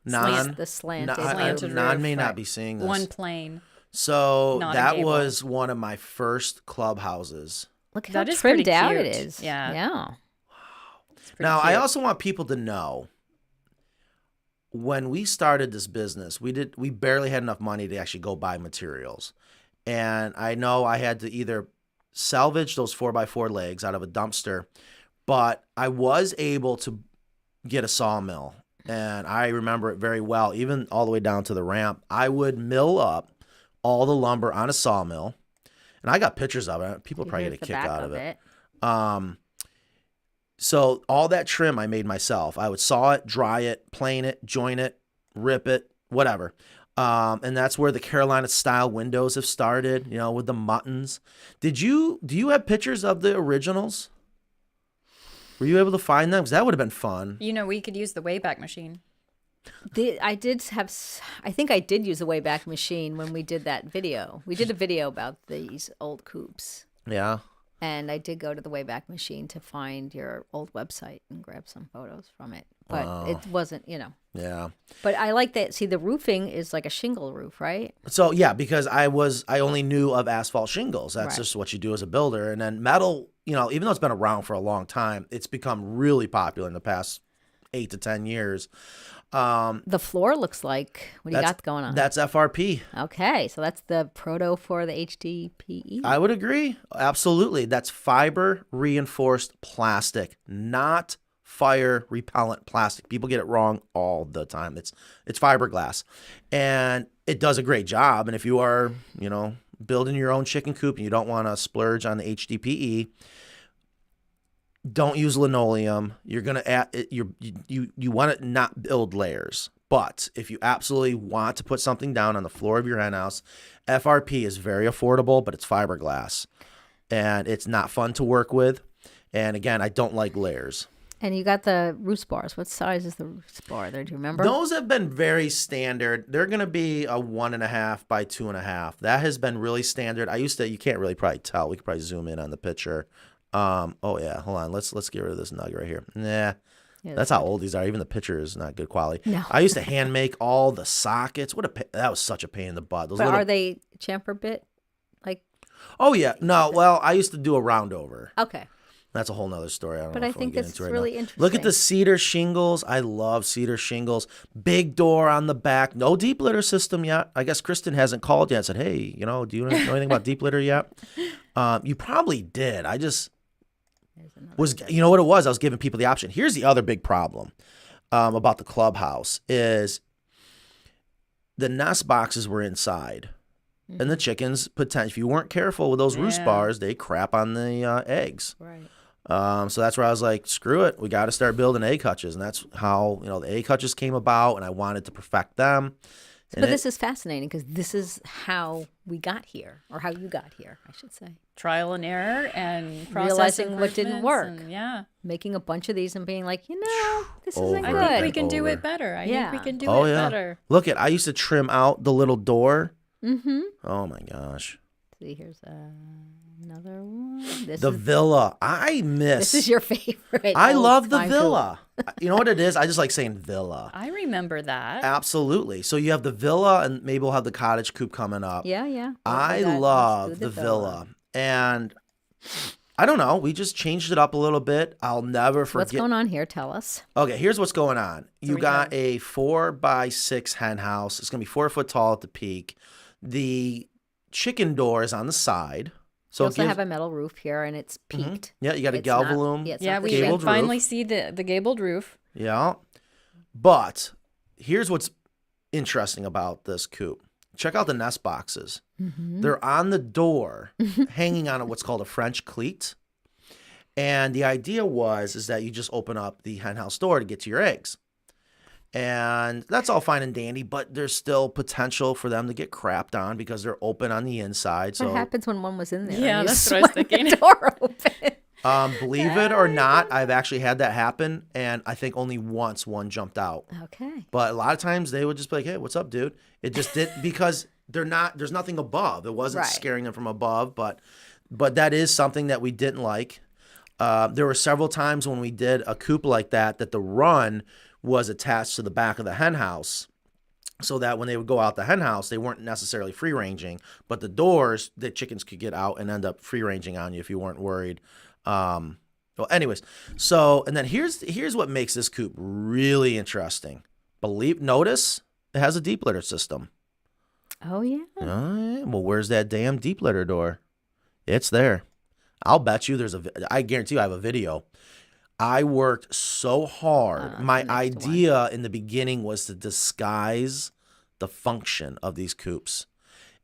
The slanted Slanted roof. Non may roof, right. not be seeing this. One plane. So not a that gable. was one of my first clubhouses. Look how That is trimmed pretty out cute. it is. Yeah. Yeah. It's pretty Now, I cute. also want people to know when we started this business, we barely had enough money to actually go buy materials. And I know I had to either salvage those 4x4 legs out of a dumpster, but I was able to get a sawmill. And I remember it very well, even all the way down to the ramp. I would mill up all the lumber on a sawmill. And I got pictures of it. People probably Here's get a the kick back out of it. So all that trim I made myself. I would saw it, dry it, plane it, join it, rip it, whatever. And that's where the Carolina style windows have started, you know, with the muttons. Do you have pictures of the originals? Were you able to find them? Because that would have been fun. You know, we could use the Wayback Machine. I think I did use a Wayback Machine when we did that video. We did a video about these old coops. Yeah. And I did go to the Wayback Machine to find your old website and grab some photos from it. But it wasn't, Yeah. But I like that. See, the roofing is like a shingle roof, right? So yeah, because I only knew of asphalt shingles. That's Right. just what you do as a builder. And then metal, even though it's been around for a long time, it's become really popular in the past 8 to 10 years. The floor looks like, what do you got going on? That's FRP. Okay, so that's the proto for the HDPE. I would agree. Absolutely. That's fiber reinforced plastic, not fire repellent plastic. People get it wrong all the time. It's fiberglass. And it does a great job. And if you are, building your own chicken coop and you don't want to splurge on the HDPE, don't use linoleum. You're going to add you want to not build layers. But if you absolutely want to put something down on the floor of your hen house, FRP is very affordable, but it's fiberglass. And it's not fun to work with. And again, I don't like layers. And you got the Roost Bars. What size is the Roost Bar there? Do you remember? Those have been very standard. They're going to be a 1.5 by 2.5. That has been really standard. You can't really probably tell. We could probably zoom in on the picture. Oh yeah, hold on. Let's get rid of this nugget right here. Nah. Yeah, that's how old these are. Even the picture is not good quality. No. I used to hand make all the sockets. That was such a pain in the butt. But are they chamfer bit? Oh yeah. No, well, I used to do a round over. Okay. That's a whole nother story. I don't But know I if think we get that's into right really now. interesting. Look at the Cedar Shingles. I love Cedar Shingles. Big door on the back. No deep litter system yet. I guess Kristen hasn't called yet and said, hey, do you know anything about deep litter yet? You probably did. I just was, you know what it was? I was giving people the option. Here's the other big problem about the Clubhouse is the nest boxes were inside. And the chickens, if you weren't careful with those Roost Bars, they crap on the eggs. Right. So that's where I was like, screw it. We got to start building egg hutches. And that's how, the egg hutches came about. And I wanted to perfect them. But this is fascinating because this is how we got here, or how you got here, I should say. Trial and error and process Realizing what didn't work. Yeah. Making a bunch of these and being like, this Over isn't I good. think we can do over. it better. I Yeah. think we can do Oh, it yeah. better. Look I used to trim out the little door. Mm-hmm. Oh my gosh. See, here's another one. The villa. This is your favorite. I old love the time villa. You know what it is? I just like saying villa. I remember that. Absolutely. So you have the villa, and maybe we'll have the cottage coop coming up. Yeah, yeah. I Let's do love the villa. And I don't know. We just changed it up a little bit. I'll never forget. What's going on here? Tell us. Okay, here's what's going on. You we got go. a 4x6 hen house. It's going to be 4 foot tall at the peak. The chicken door is on the side. So We it also gives, have a metal roof here, and it's peaked. yeah, you got a It's not- galvalume. yeah, it's Yeah, not we the can gabled finally roof. see the gabled roof. Yeah. But here's what's interesting about this coop. Check out the nest boxes. Mm-hmm. They're on the door, hanging on what's called a French cleat. And the idea is that you just open up the hen house door to get to your eggs. And that's all fine and dandy, but there's still potential for them to get crapped on because they're open on the inside. So What happens when one was in there? Yeah, and you that's what I was swung thinking. The door open. believe it or not, I've actually had that happen, and I think only once one jumped out. Okay. But a lot of times they would just be like, hey, what's up, dude? It just did because there's nothing above. It wasn't Right. scaring them from above, but that is something that we didn't like. There were several times when we did a coop like that the run was attached to the back of the hen house, so that when they would go out the hen house, they weren't necessarily free ranging, but the doors, the chickens could get out and end up free ranging on you if you weren't worried. Well, anyways, so and then here's what makes this coop really interesting. Notice it has a deep litter system. Oh yeah. Well, where's that damn deep litter door? It's there. I'll bet you I guarantee you I have a video. I worked so hard. My idea in the beginning was to disguise the function of these coops.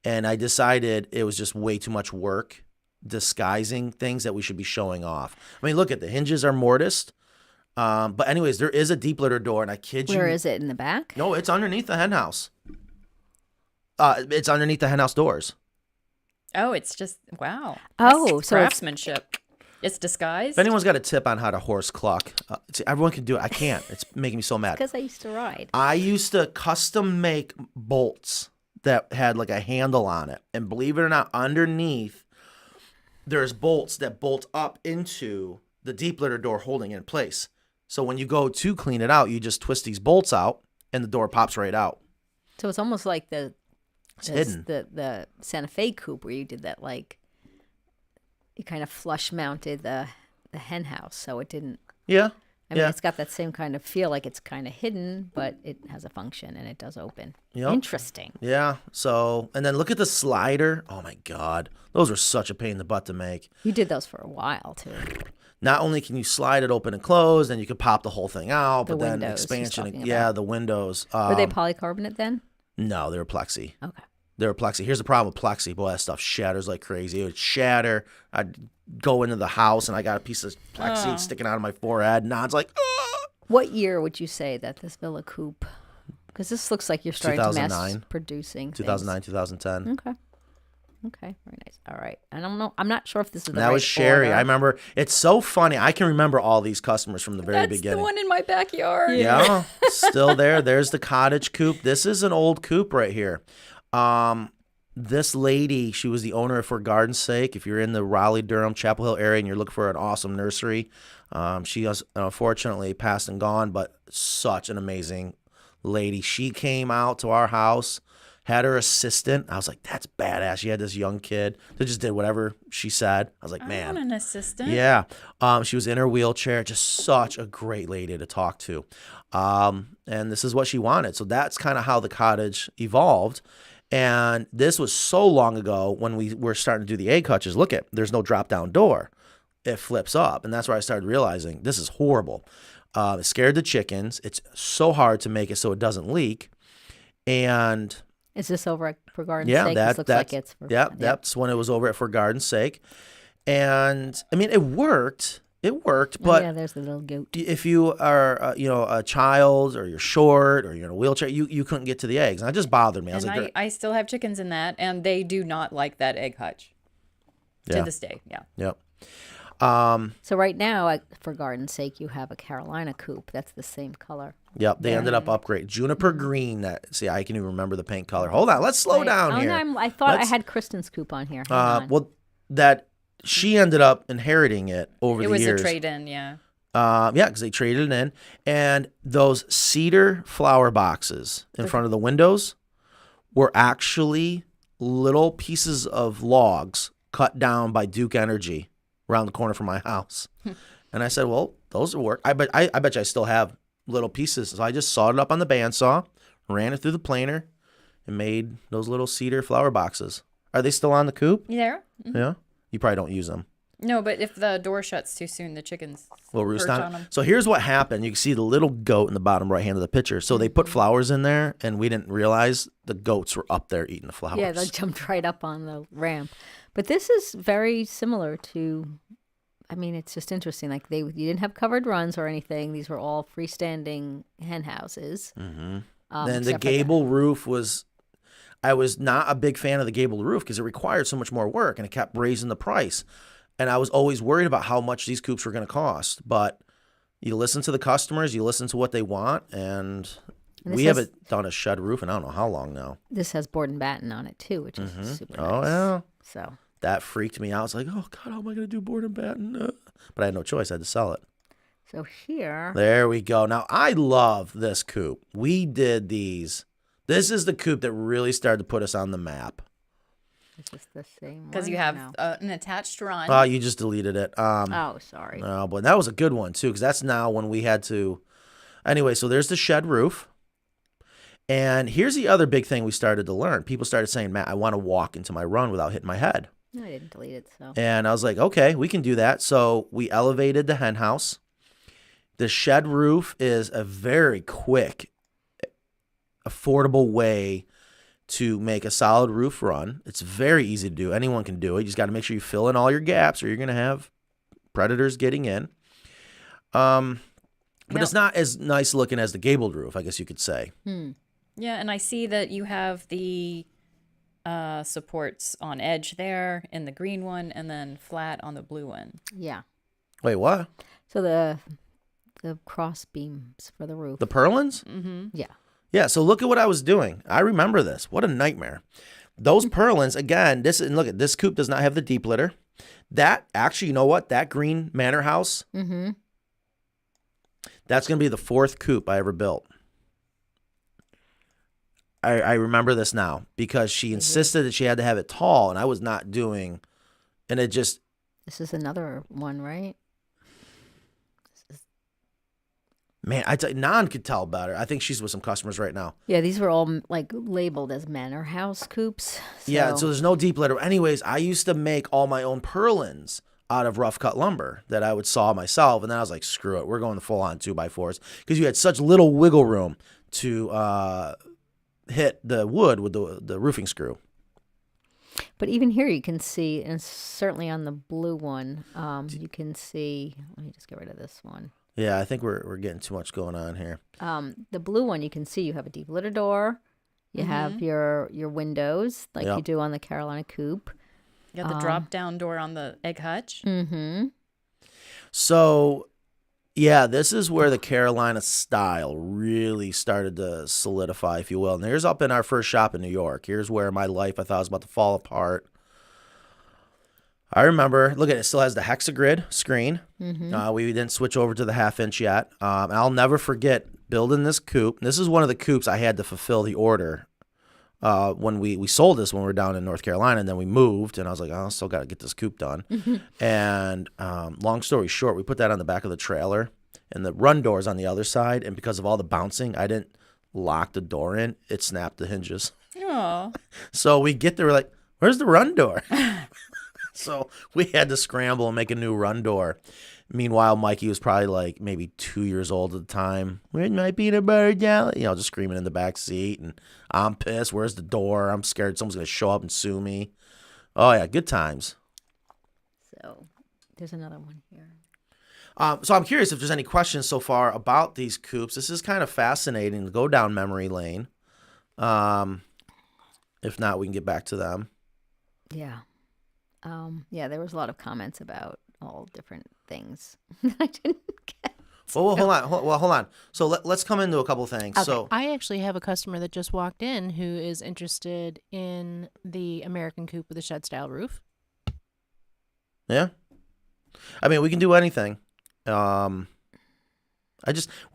And I decided it was just way too much work disguising things that we should be showing off. I mean, look at the hinges are mortised. But anyways, there is a deep litter door, and I kid you. Where is it, in the back? No, it's underneath the hen house. It's underneath the hen house doors. Oh, it's just, wow. Oh, That's so craftsmanship. It's disguised. If anyone's got a tip on how to horse cluck, see, everyone can do it. I can't. It's making me so mad. Because I used to ride. I used to custom make bolts that had like a handle on it. And believe it or not, underneath, there's bolts that bolt up into the deep litter door holding it in place. So when you go to clean it out, you just twist these bolts out and the door pops right out. So it's almost like it's hidden. The Santa Fe coop where you did that, like, you kind of flush mounted the hen house, so it didn't. Yeah. I mean, it's got that same kind of feel, like it's kind of hidden, but it has a function and it does open. Yep. Interesting. Yeah. So, and then look at the slider. Oh my God. Those were such a pain in the butt to make. You did those for a while too. Not only can you slide it open and close, and you could pop the whole thing out, The but then windows he's expansion. talking Yeah, about. the windows. Were they polycarbonate then? No, they were plexi. Okay. They were plexi. Here's the problem with plexi. Boy, that stuff shatters like crazy. It would shatter. I'd go into the house, and I got a piece of plexi sticking out of my forehead. And Nod's like, ah! What year would you say that this Villa Coop? Because this looks like you're starting to mass 2009. producing. 2009, 2010. Okay. Okay, very nice. All right. I don't know. I'm not sure if this is the That right was Sherry. order. I remember. It's so funny. I can remember all these customers from the very That's beginning. the one in my backyard. Yeah, still there. There's the Cottage Coop. This is an old coop right here. This lady, she was the owner of For Garden's Sake. If you're in the Raleigh, Durham, Chapel Hill area and you're looking for an awesome nursery, she has unfortunately passed and gone, but such an amazing lady. She came out to our house, had her assistant. I was like, that's badass. She had this young kid that just did whatever she said. I was like, I man. want an assistant. Yeah. She was in her wheelchair. Just such a great lady to talk to. And this is what she wanted. So that's kind of how the cottage evolved. And this was so long ago when we were starting to do the egg hutches. Look at, there's no drop down door. It flips up. And that's where I started realizing this is horrible. It scared the chickens. It's so hard to make it so it doesn't leak. And Is this over at For Garden's Sake? This looks like it's for, that's when it was over at For Garden's Sake. And I mean, it worked. It worked, but yeah, there's the little goat. if you are, a child or you're short or you're in a wheelchair, you couldn't get to the eggs. And that just bothered me. I was And like, I still have chickens in that, and they do not like that egg hutch to this day. Yeah. yep. So right now, For Garden's Sake, you have a Carolina Coop. That's the same color. Yep. They ended up upgrading juniper green. See, I can even remember the paint color. Hold on. Let's slow down Oh, here. no, I thought Let's- I had Kristen's Coop on here. Hang on. Well, that she ended up inheriting it over It the was years. a trade-in, yeah. Yeah, because they traded it in. And those cedar flower boxes in front of the windows were actually little pieces of logs cut down by Duke Energy around the corner from my house. And I said, well, those will work. I bet you I still have little pieces. So I just sawed it up on the bandsaw, ran it through the planer, and made those little cedar flower boxes. Are they still on the coop? You there? Yeah? You probably don't use them. No, but if the door shuts too soon, the chickens Will roost perch on them. So here's what happened. You can see the little goat in the bottom right hand of the picture. So they put flowers in there, and we didn't realize the goats were up there eating the flowers. Yeah, they jumped right up on the ramp. But this is very similar to, I mean, it's just interesting. Like you didn't have covered runs or anything. These were all freestanding hen houses. Then the except for gable roof was, I was not a big fan of the gable roof because it required so much more work and it kept raising the price. And I was always worried about how much these coops were going to cost. But you listen to the customers, you listen to what they want, and we haven't done a shed roof in I don't know how long now. This has board and batten on it too, which is super nice. Oh, yeah. So That freaked me out. I was like, oh, God, how am I going to do board and batten? But I had no choice. I had to sell it. So here. There we go. Now, I love this coop. We did these. This is the coop that really started to put us on the map. Is this the same one? Because you have an attached run. Oh, you just deleted it. Oh, sorry. No, but that was a good one, too, because that's now when we had to. Anyway, so there's the shed roof. And here's the other big thing we started to learn. People started saying, Matt, I want to walk into my run without hitting my head. No, I didn't delete it. So. And I was like, okay, we can do that. So we elevated the hen house. The shed roof is a very quick, affordable way to make a solid roof run. It's very easy to do. Anyone can do it. You just got to make sure you fill in all your gaps or you're going to have predators getting in. But it's not as nice looking as the gabled roof, I guess you could say. Yeah, and I see that you have the supports on edge there in the green one and then flat on the blue one. Yeah. Wait, what? So the cross beams for the roof. The purlins? Mm-hmm. Yeah. Yeah, so look at what I was doing. I remember this. What a nightmare. Those purlins, again, and look at this coop does not have the deep litter. That, actually, you know what? That green manor house, that's going to be the 4th coop I ever built. I remember this now because she insisted that she had to have it tall, and I was not doing, and it just. This is another one, right? Man, Nan could tell better. I think she's with some customers right now. Yeah, these were all like labeled as manor house coops. Yeah, so there's no deep litter. Anyways, I used to make all my own purlins out of rough cut lumber that I would saw myself, and then I was like, screw it, we're going the full on 2x4s because you had such little wiggle room to hit the wood with the roofing screw. But even here you can see, and certainly on the blue one, you can see. Let me just get rid of this one. Yeah, I think we're getting too much going on here. The blue one, you can see you have a deep litter door. You have your windows like you do on the Carolina Coop. You got the drop down door on the egg hutch. Mm-hmm. So, yeah, this is where the Carolina style really started to solidify, if you will. And here's up in our first shop in New York. Here's where my life I thought was about to fall apart. I remember, look at it, still has the hexagrid screen. We didn't switch over to the 1/2 inch yet. I'll never forget building this coop. This is one of the coops I had to fulfill the order when we sold this when we were down in North Carolina, and then we moved, and I was like, oh, I still got to get this coop done. And long story short, we put that on the back of the trailer, and the run door's on the other side, and because of all the bouncing, I didn't lock the door in. It snapped the hinges. Oh. So we get there, we're like, where's the run door? So we had to scramble and make a new run door. Meanwhile, Mikey was probably like maybe 2 years old at the time. Where's my peanut butter jelly? You know, just screaming in the back seat. And I'm pissed. Where's the door? I'm scared someone's going to show up and sue me. Oh, yeah, good times. So there's another one here. So I'm curious if there's any questions so far about these coops. This is kind of fascinating to go down memory lane. If not, we can get back to them. Yeah. Yeah, there was a lot of comments about all different things that I didn't get. Well, hold on. So let's come into a couple things. Okay. So I actually have a customer that just walked in who is interested in the American Coop with a shed style roof. Yeah, I mean, we can do anything. What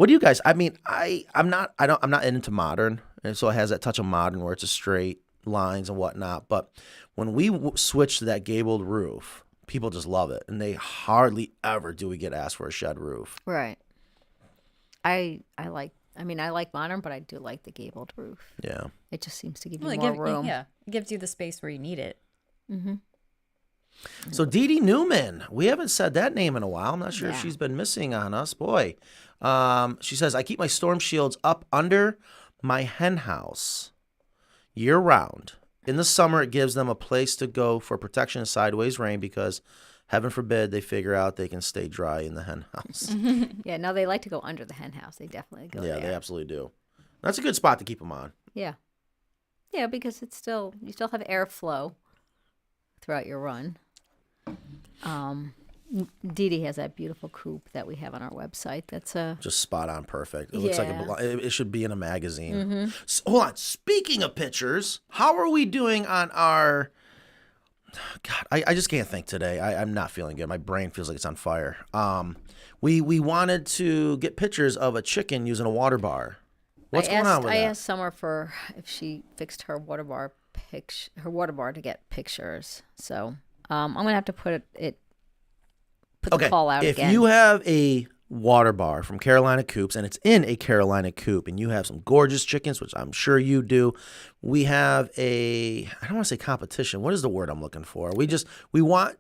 do you guys? I mean, I'm not into modern, and so it has that touch of modern where it's a straight lines and whatnot. But when we switch to that gabled roof, people just love it, and they hardly ever do we get asked for a shed roof. Right. I like modern, but I do like the gabled roof. Yeah. It just seems to give you more room. Yeah, it gives you the space where you need it. Mm-hmm. So Dee Dee Newman, we haven't said that name in a while. I'm not sure if she's been missing on us. Boy, she says, I keep my storm shields up under my hen house year round. In the summer, it gives them a place to go for protection in sideways rain because, heaven forbid, they figure out they can stay dry in the hen house. Yeah, no, they like to go under the hen house. They definitely go there. Yeah, they absolutely do. That's a good spot to keep them on. Yeah. Yeah, because you still have airflow throughout your run. Dee Dee has that beautiful coop that we have on our website. That's just spot on, perfect. It looks like it should be in a magazine. Mm-hmm. So, hold on. Speaking of pictures, how are we doing on our God, I just can't think today. I'm not feeling good. My brain feels like it's on fire. We wanted to get pictures of a chicken using a water bar. What's going on with I that? asked Summer for if she fixed her water bar to get pictures. So I'm gonna have to put the call out if again. you have a water bar from Carolina Coops and it's in a Carolina Coop and you have some gorgeous chickens, which I'm sure you do, we have I don't want to say competition. What is the word I'm looking for? We want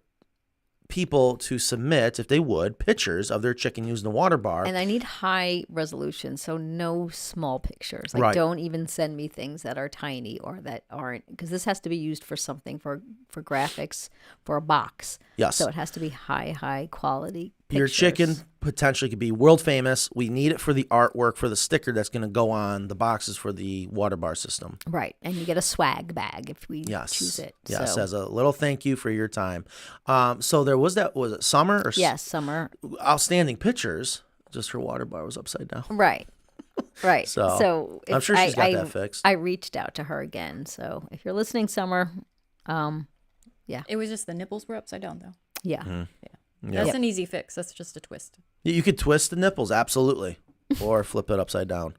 people to submit, if they would, pictures of their chicken using the water bar. And I need high resolution, so no small pictures. Like, Right. don't even send me things that are tiny or that aren't, because this has to be used for something, for graphics, for a box. Yes. So it has to be high quality pictures. Your chicken potentially could be world famous. We need it for the artwork, for the sticker that's going to go on the boxes for the water bar system. Right. And you get a swag bag if we Yes. choose it. Yes, So, as a little thank you for your time. So there was it Summer? Or yes, Summer. Outstanding pictures. Just her water bar was upside down. Right. Right. So, I'm sure she's got that fixed. I reached out to her again. So if you're listening, Summer, It was just the nipples were upside down, though. yeah. Mm-hmm. That's an easy fix. That's just a twist. You could twist the nipples, absolutely, or flip it upside down.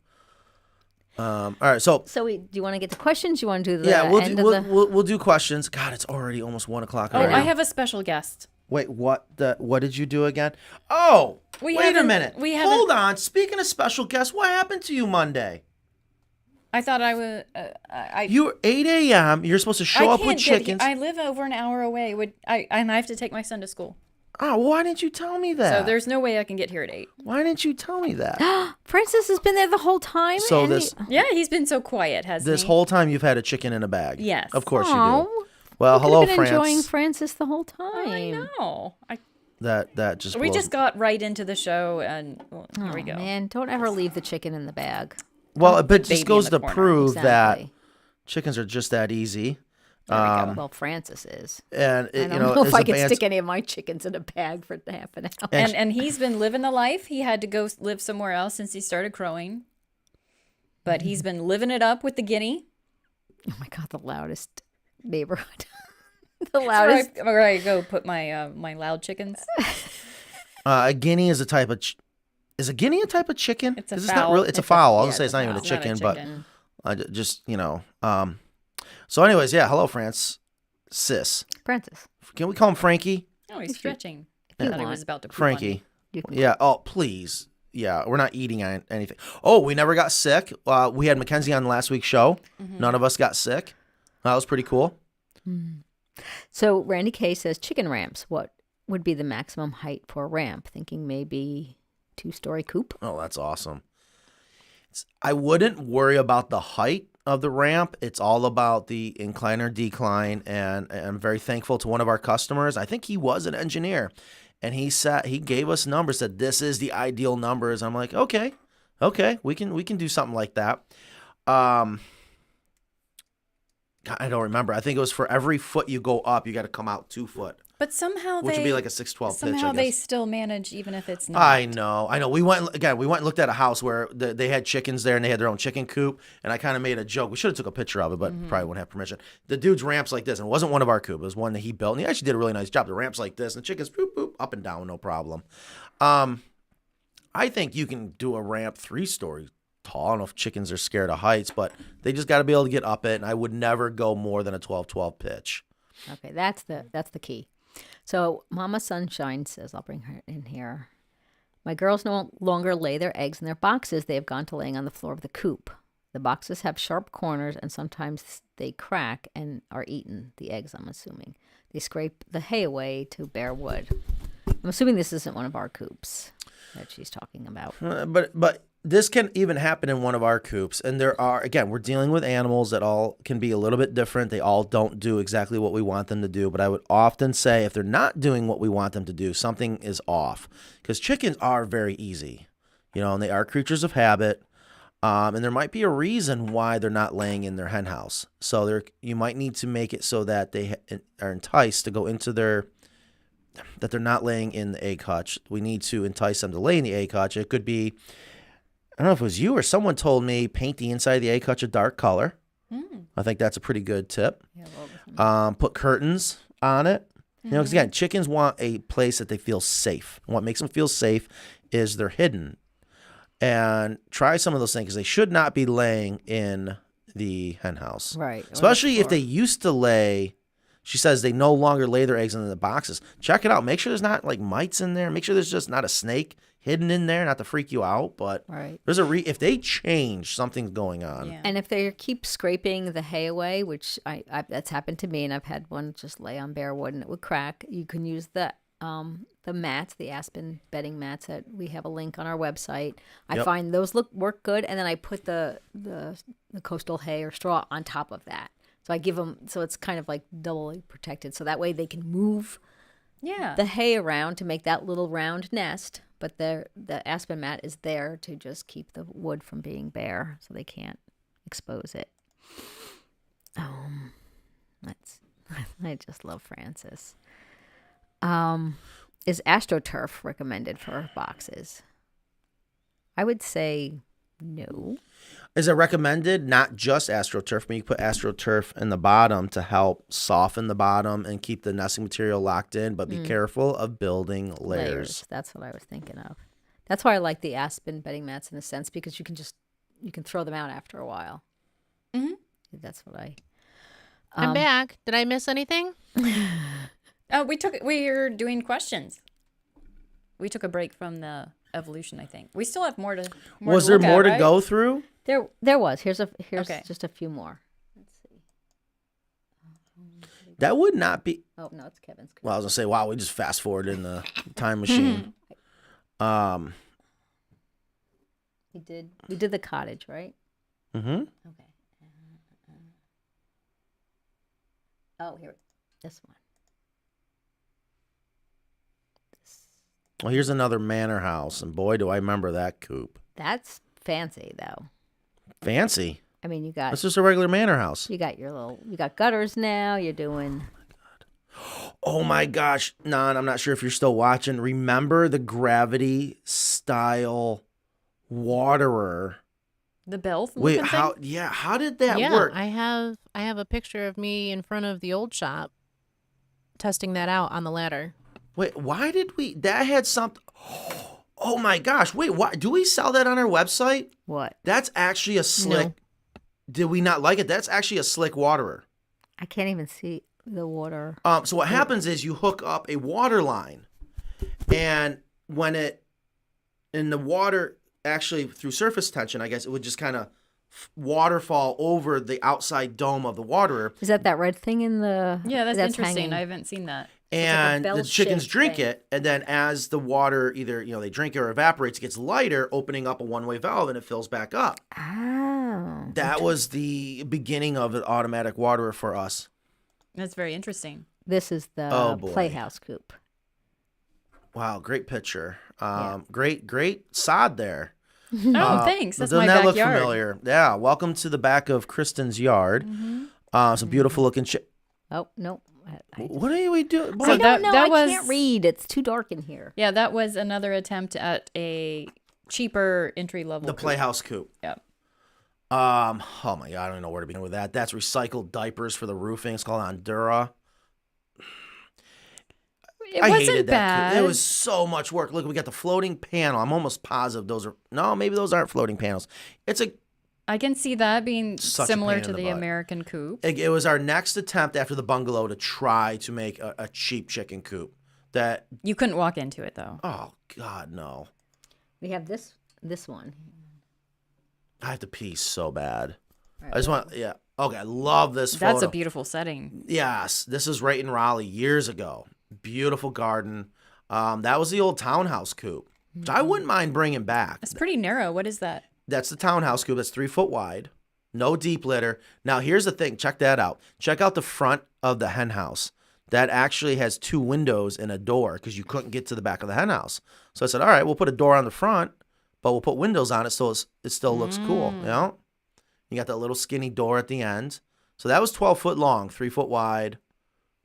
All right, so So do you want to get to questions? You want to do the yeah, end of the... we'll do questions. God, it's already almost 1:00 Oh, already. I have a special guest. Wait, what did you do again? Oh, wait a minute. Hold on. Speaking of special guests, what happened to you Monday? I thought I was. You 8 a.m. You're supposed to show up with can't chickens. I live over an hour away. And I have to take my son to school. Oh, why didn't you tell me that? So there's no way I can get here at 8. Why didn't you tell me that? Francis has been there the whole time. So and He's been so quiet, hasn't he? this whole time you've had a chicken in a bag. Yes. Of course you do. Aw, Well, we could hello, have been France. enjoying Francis the whole time. I know. That just We blows- just got right into the show, and here we go. Man, don't ever leave the chicken in the bag. Well, but it baby just goes in the to corner. prove that Exactly. chickens are just that easy. Well, Francis is. And I it, don't you know, know if as I a can band- stick any of my chickens in a bag for half an hour. And he's been living the life. He had to go live somewhere else since he started crowing. But he's been living it up with the guinea. Oh my God, the loudest neighborhood. The That's loudest. where I go put my my loud chickens. a guinea is a type of. Is a guinea a type of chicken? It's a 'Cause fowl. not really. It's a It's a- fowl. I'll yeah, just say it's it's not a even a fowl. It's not a chicken, chicken. but I just So, anyways, yeah. Hello, France. Sis. Francis. Can we call him Frankie? Oh, he's stretching. you I thought he want. was about to poop on me. Frankie. You can Yeah. Oh, please. Yeah, we're not eating anything. Oh, we never got sick. We had Mackenzie on last week's show. Mm-hmm. None of us got sick. That was pretty cool. So Randy K says chicken ramps. What would be the maximum height for a ramp? Thinking maybe 2-story coop. Oh, that's awesome. I wouldn't worry about the height of the ramp. It's all about the incline or decline. And I'm very thankful to one of our customers. I think he was an engineer. And he gave us numbers, said this is the ideal numbers. I'm like, okay, we can do something like that. God, I don't remember. I think it was for every foot you go up, you got to come out 2 foot, But somehow which would be like a 6'12" pitch. somehow I they guess. still manage even if it's not. I know. We went and looked at a house where they had chickens there and they had their own chicken coop. And I kind of made a joke. We should have took a picture of it, but probably wouldn't have permission. The dude's ramp's like this, and it wasn't one of our coop. It was one that he built, and he actually did a really nice job. The ramp's like this, and the chickens boop boop up and down, no problem. I think you can do a ramp 3-story tall. I don't know if chickens are scared of heights, but they just got to be able to get up it. And I would never go more than a 12-12 pitch. Okay, that's the key. So Mama Sunshine says, I'll bring her in here. My girls no longer lay their eggs in their boxes. They have gone to laying on the floor of the coop. The boxes have sharp corners and sometimes they crack and are eaten, the eggs, I'm assuming. They scrape the hay away to bare wood. I'm assuming this isn't one of our coops that she's talking about. But this can even happen in one of our coops. And there are, again, we're dealing with animals that all can be a little bit different. They all don't do exactly what we want them to do. But I would often say if they're not doing what we want them to do, something is off. Because chickens are very easy, and they are creatures of habit. And there might be a reason why they're not laying in their hen house. So you might need to make it so that they are enticed to go into that they're not laying in the egg hutch. We need to entice them to lay in the egg hutch. It could be, I don't know if it was you or someone told me, paint the inside of the egg hutch a dark color. I think that's a pretty good tip. Put curtains on it. You know, because again, chickens want a place that they feel safe. And what makes them feel safe is they're hidden. And try some of those things because they should not be laying in the hen house. Right. Especially if they used to lay. She says they no longer lay their eggs in the boxes. Check it out. Make sure there's not like mites in there. Make sure there's just not a snake hidden in there, not to freak you out. But there's if they change, something's going on. Yeah. And if they keep scraping the hay away, which I that's happened to me, and I've had one just lay on bare wood and it would crack, you can use the mats, the aspen bedding mats that we have a link on our website. I find those work good, and then I put the coastal hay or straw on top of that. So I give them, so it's kind of like doubly protected. So that way they can move the hay around to make that little round nest, but the aspen mat is there to just keep the wood from being bare, so they can't expose it. I just love Francis. Is AstroTurf recommended for boxes? I would say no. Is it recommended? Not just AstroTurf, but you put AstroTurf in the bottom to help soften the bottom and keep the nesting material locked in, but be careful of building layers. That's what I was thinking of. That's why I like the aspen bedding mats in a sense, because you can throw them out after a while. Mm-hmm. That's what I'm back. Did I miss anything? We're doing questions. We took a break from the evolution, I think. We still have more to. Was there more to go through? There was. Here's Okay. just a few more. Let's see. That would not be. Oh no, it's Kevin's. Well, I was gonna say, wow, we just fast forwarded in the time machine. We did the cottage, right? Mm-hmm. Okay. Oh, here, this one. Well, here's another manor house, and boy, do I remember that coop. That's fancy, though. Fancy. I mean, you got. It's just a regular manor house. You got you got gutters now. You're doing. Oh my gosh, Nan, I'm not sure if you're still watching. Remember the gravity style waterer? The bell. Wait, how? Thing? Yeah, how did that work? I have a picture of me in front of the old shop testing that out on the ladder. Wait, why did we? That had something. Oh my gosh! Wait, what? Do we sell that on our website? What? That's actually a slick. No. Did we not like it? That's actually a slick waterer. I can't even see the water. So what happens is you hook up a water line, and when the water actually through surface tension, I guess it would just kind of waterfall over the outside dome of the waterer. Is that red thing in the? Yeah, that's interesting. Hanging. I haven't seen that. And like the chickens drink it, and then as the water either they drink it or evaporates, it gets lighter, opening up a one-way valve, and it fills back up. Oh. That was the beginning of an automatic waterer for us. That's very interesting. This is the Playhouse Coop. Wow, great picture. Great sod there. Oh, thanks. That's my backyard. Doesn't that look familiar? Yeah. Welcome to the back of Kristen's yard. Mm-hmm. Some beautiful looking Oh, no. What are we doing? I don't know. I can't read. It's too dark in here. Yeah, that was another attempt at a cheaper entry level. The Playhouse Coop. Yep. Oh my God, I don't even know where to begin with that. That's recycled diapers for the roofing. It's called Ondura. It wasn't hated that. bad. It was so much work. Look, we got the floating panel. I'm almost positive those are. No, maybe those aren't floating panels. I can see that being Such similar a pain to in the the butt. American Coop. It was our next attempt after the bungalow to try to make a cheap chicken coop. That You couldn't walk into it though. Oh God, no. We have this one. I have to pee so bad. Right, I just want. Yeah. Okay. I love this photo. That's a beautiful setting. Yes, this is right in Raleigh years ago. Beautiful garden. That was the old townhouse coop. Which I wouldn't mind bringing back. It's pretty narrow. What is that? That's the townhouse coop. That's 3 foot wide. No deep litter. Now, here's the thing. Check that out. Check out the front of the hen house. That actually has 2 windows and a door because you couldn't get to the back of the hen house. So I said, all right, we'll put a door on the front, but we'll put windows on it so it still looks cool. You know? You got that little skinny door at the end. So that was 12 foot long, 3 foot wide.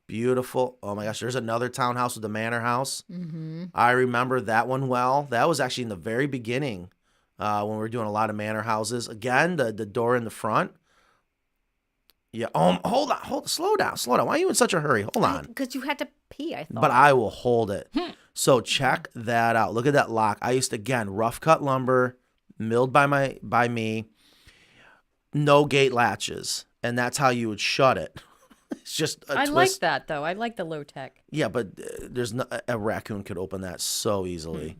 Beautiful. Oh my gosh, there's another townhouse with the manor house. Mm-hmm. I remember that one well. That was actually in the very beginning. When we were doing a lot of manor houses. Again, the door in the front. Yeah. Hold. Slow down. Why are you in such a hurry? Hold on. Because you had to pee, I thought. But I will hold it. So check that out. Look at that lock. I used to, again, rough cut lumber, milled by me, no gate latches, and that's how you would shut it. It's just a I twist. like that though. I like the low tech. Yeah, but there's no, a raccoon could open that so easily.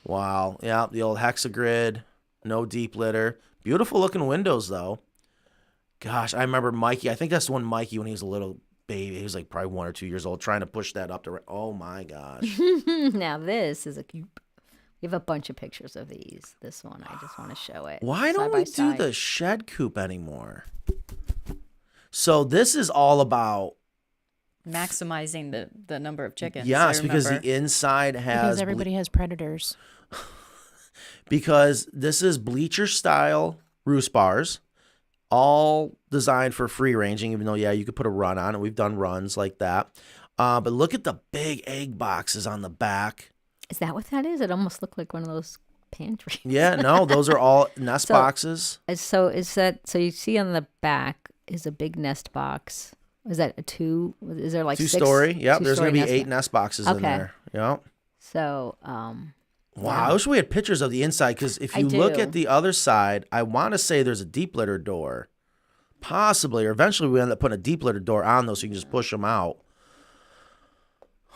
Wow. Yeah, the old hexagrid, no deep litter. Beautiful looking windows though. Gosh, I remember Mikey. I think that's the one Mikey when he was a little baby. He was like probably 1 or 2 years old, trying to push that up to. Oh my gosh. Now this is a coop. We have a bunch of pictures of these. This one, I just want to show it. Why side don't by we do side. the shed coop anymore? So this is all about Maximizing the number of chickens. yes, I because the remember. inside has Because everybody has predators. because this is bleacher style roost bars, all designed for free ranging. Even though you could put a run on it. We've done runs like that. But look at the big egg boxes on the back. Is that what that is? It almost looked like one of those pantries. Yeah, no, those are all nest So- boxes. So is that so? You see on the back is a big nest box. Is that a two? Is there like 2-story. Yep, there's two-story gonna be nest 8 nest boxes in Okay. there. Yep. So Wow, I wish we had pictures of the inside because if you look do. at the other side, I want to say there's a deep litter door, possibly, or eventually we end up putting a deep litter door on those so you can just push them out.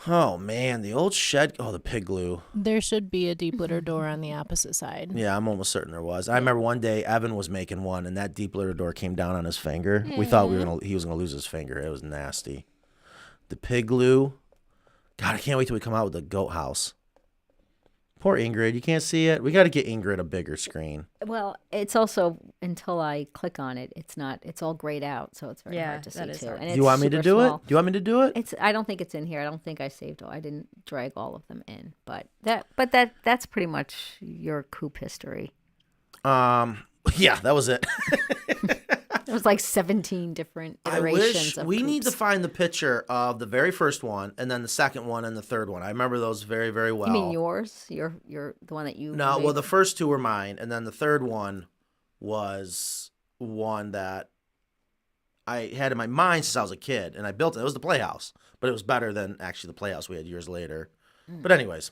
Oh man, the old shed. Oh, the pig glue. There should be a deep litter door on the opposite side. Yeah, I'm almost certain there was. I remember one day Evan was making one, and that deep litter door came down on his finger. We thought he was gonna lose his finger. It was nasty. The pig glue. God, I can't wait till we come out with the goat house. Poor Ingrid, you can't see it. We got to get Ingrid a bigger screen. well, it's also until I click on it, it's not. It's all grayed out, so it's very Yeah, hard to see that is too. hard. And Do it's you want me to super do small. it? Do you want me to do it? It's. I don't think it's in here. I don't think I saved all. I didn't drag all of them in, but that's pretty much your coop history. Yeah, that was it. There was like 17 different I iterations wish of we need to coops. find the picture of the very first one, and then the second one, and the third one. I remember those very, very well. You mean yours? You're the one that you. No, made? well, the first 2 were mine, and then the third one was one that I had in my mind since I was a kid, and I built it. It was the Playhouse, but it was better than actually the Playhouse we had years later. But anyways,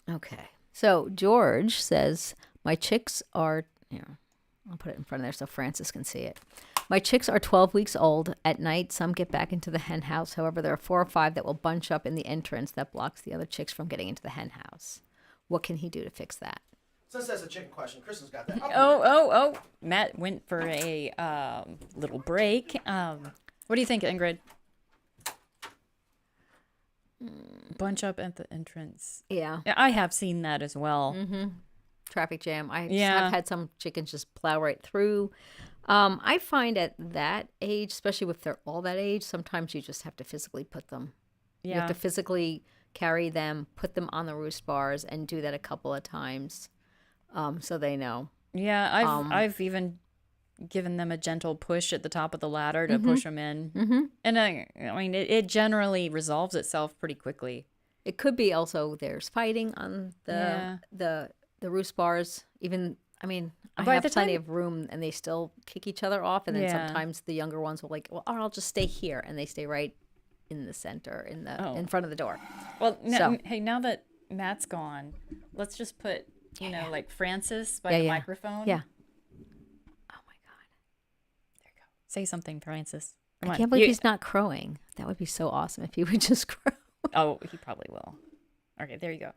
Okay. So George says, my chicks are, I'll put it in front of there so Francis can see it. My chicks are 12 weeks old. At night, some get back into the hen house. However, there are 4 or 5 that will bunch up in the entrance that blocks the other chicks from getting into the hen house. What can he do to fix that? since that's a chicken question, Kristen's got that. Oh. Matt went for a little break. What do you think, Ingrid? Bunch up at the entrance. Yeah. Yeah, I have seen that as well. Traffic jam. I've had some chickens just plow right through. I find at that age, especially if they're all that age, sometimes you just have to physically put them. You have to physically carry them, put them on the roost bars, and do that a couple of times, so they know. Yeah, I've even given them a gentle push at the top of the ladder to push them in, and I mean it generally resolves itself pretty quickly. It could be also there's fighting on the roost bars. Even I By have the plenty time- of room, and they still kick each other off. And then Yeah. sometimes the younger ones will like, well, I'll just stay here, and they stay right in the center, in front of the door. Well, So- hey, now that Matt's gone, let's just put like Francis by the Yeah. microphone. Yeah. Oh my god! Say something, Francis. Come I on. can't believe he's not crowing. That would be so awesome if he would just crow. Oh, he probably will. Okay, there you go.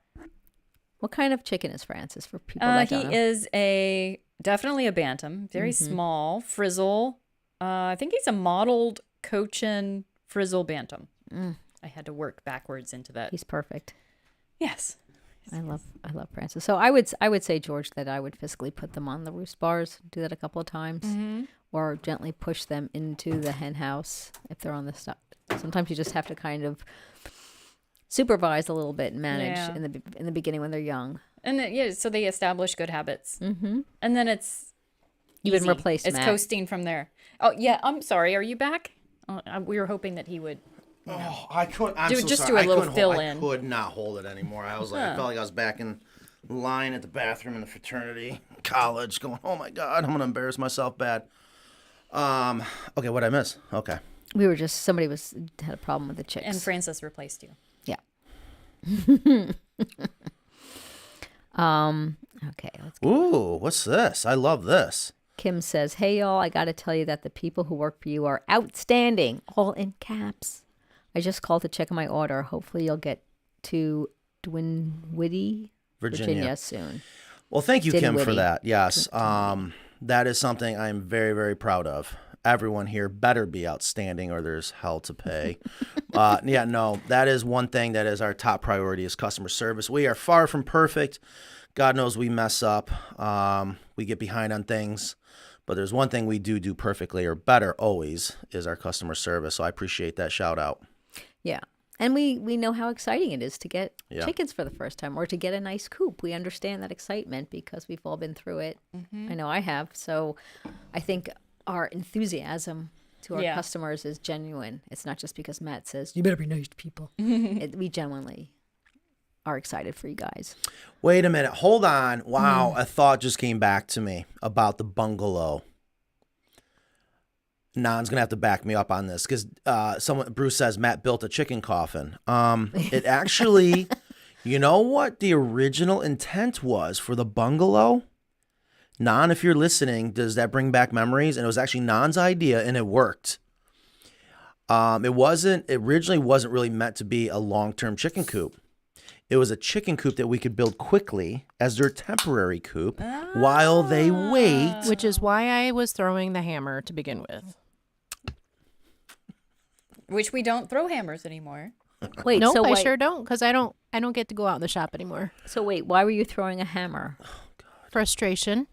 What kind of chicken is Francis for people that don't He know? is definitely a bantam, very small, frizzle. I think he's a mottled Cochin frizzle bantam. I had to work backwards into that. He's perfect. Yes. I love Francis. So I would say, George, that I would physically put them on the roost bars, do that a couple of times, or gently push them into the hen house if they're on the stuff. Sometimes you just have to kind of supervise a little bit and manage Yeah. in the beginning when they're young. And then, so they establish good habits. Mm-hmm. And then it's You've been easy. replaced, It's Matt. coasting from there. Oh, yeah. I'm sorry. Are you back? We were hoping that he would. Oh, I couldn't. I'm Do- so just sorry. do a little I couldn't fill hold, in. I could not hold it anymore. I was like, I felt like I was back in line at the bathroom in the fraternity college, going, "Oh my god, I'm gonna embarrass myself bad." Okay, what I miss? Okay. We were just somebody had a problem with the chicks. And Francis replaced you. Yeah. Okay, let's go. Ooh, what's this? I love this. Kim says, "Hey y'all, I got to tell you that the people who work for you are outstanding." All in caps. I just called to check on my order. Hopefully you'll get to Dwinwoody, Virginia soon. Well, thank you, Kim, for Dinwiddie. that. Yes. That is something I'm very, very proud of. Everyone here better be outstanding or there's hell to pay. Yeah, no, that is one thing that is our top priority is customer service. We are far from perfect. God knows we mess up. We get behind on things. But there's one thing we do perfectly or better always is our customer service. So I appreciate that shout out. Yeah. And we know how exciting it is to get Yeah. chickens for the first time or to get a nice coop. We understand that excitement because we've all been through it. I know I have. So I think our enthusiasm to our customers is genuine. It's not just because Matt says, you better be nice to people. We genuinely are excited for you guys. Wait a minute. Hold on. Wow. A thought just came back to me about the bungalow. Nan's gonna have to back me up on this because Bruce says Matt built a chicken coffin. It actually, you know what the original intent was for the bungalow? Nan, if you're listening, does that bring back memories? And it was actually Nan's idea, and it worked. It originally wasn't really meant to be a long-term chicken coop. It was a chicken coop that we could build quickly as their temporary coop while they wait. Which is why I was throwing the hammer to begin with. Which we don't throw hammers anymore. Wait, Nope, so I wait, sure don't, because I don't get to go out in the shop anymore. so wait, why were you throwing a hammer? Frustration.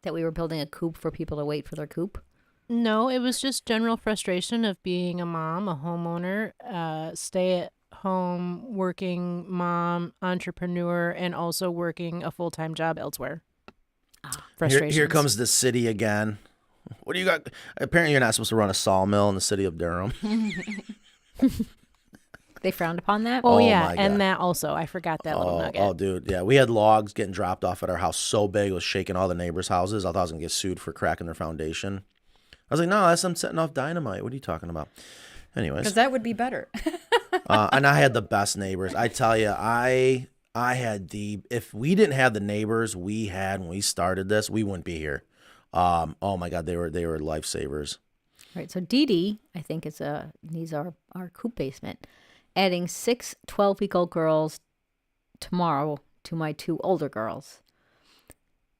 That we were building a coop for people to wait for their coop? No, it was just general frustration of being a mom, a homeowner, stay-at-home working mom, entrepreneur, and also working a full-time job elsewhere. Frustration. Here comes the city again. What do you got? Apparently, you're not supposed to run a sawmill in the city of Durham. They frowned upon that? Oh, Oh, yeah, my and God. that also. I forgot that little nugget. Oh, dude. Yeah, we had logs getting dropped off at our house so big it was shaking all the neighbors' houses. I thought I was going to get sued for cracking their foundation. I was like, no, that's them setting off dynamite. What are you talking about? Anyways. Because that would be better. And I had the best neighbors. I tell you, I had if we didn't have the neighbors we had when we started this, we wouldn't be here. Oh my God, they were lifesavers. Right. So Dee Dee, I think, needs our coop basement. Adding 6 12-week-old girls tomorrow to my 2 older girls.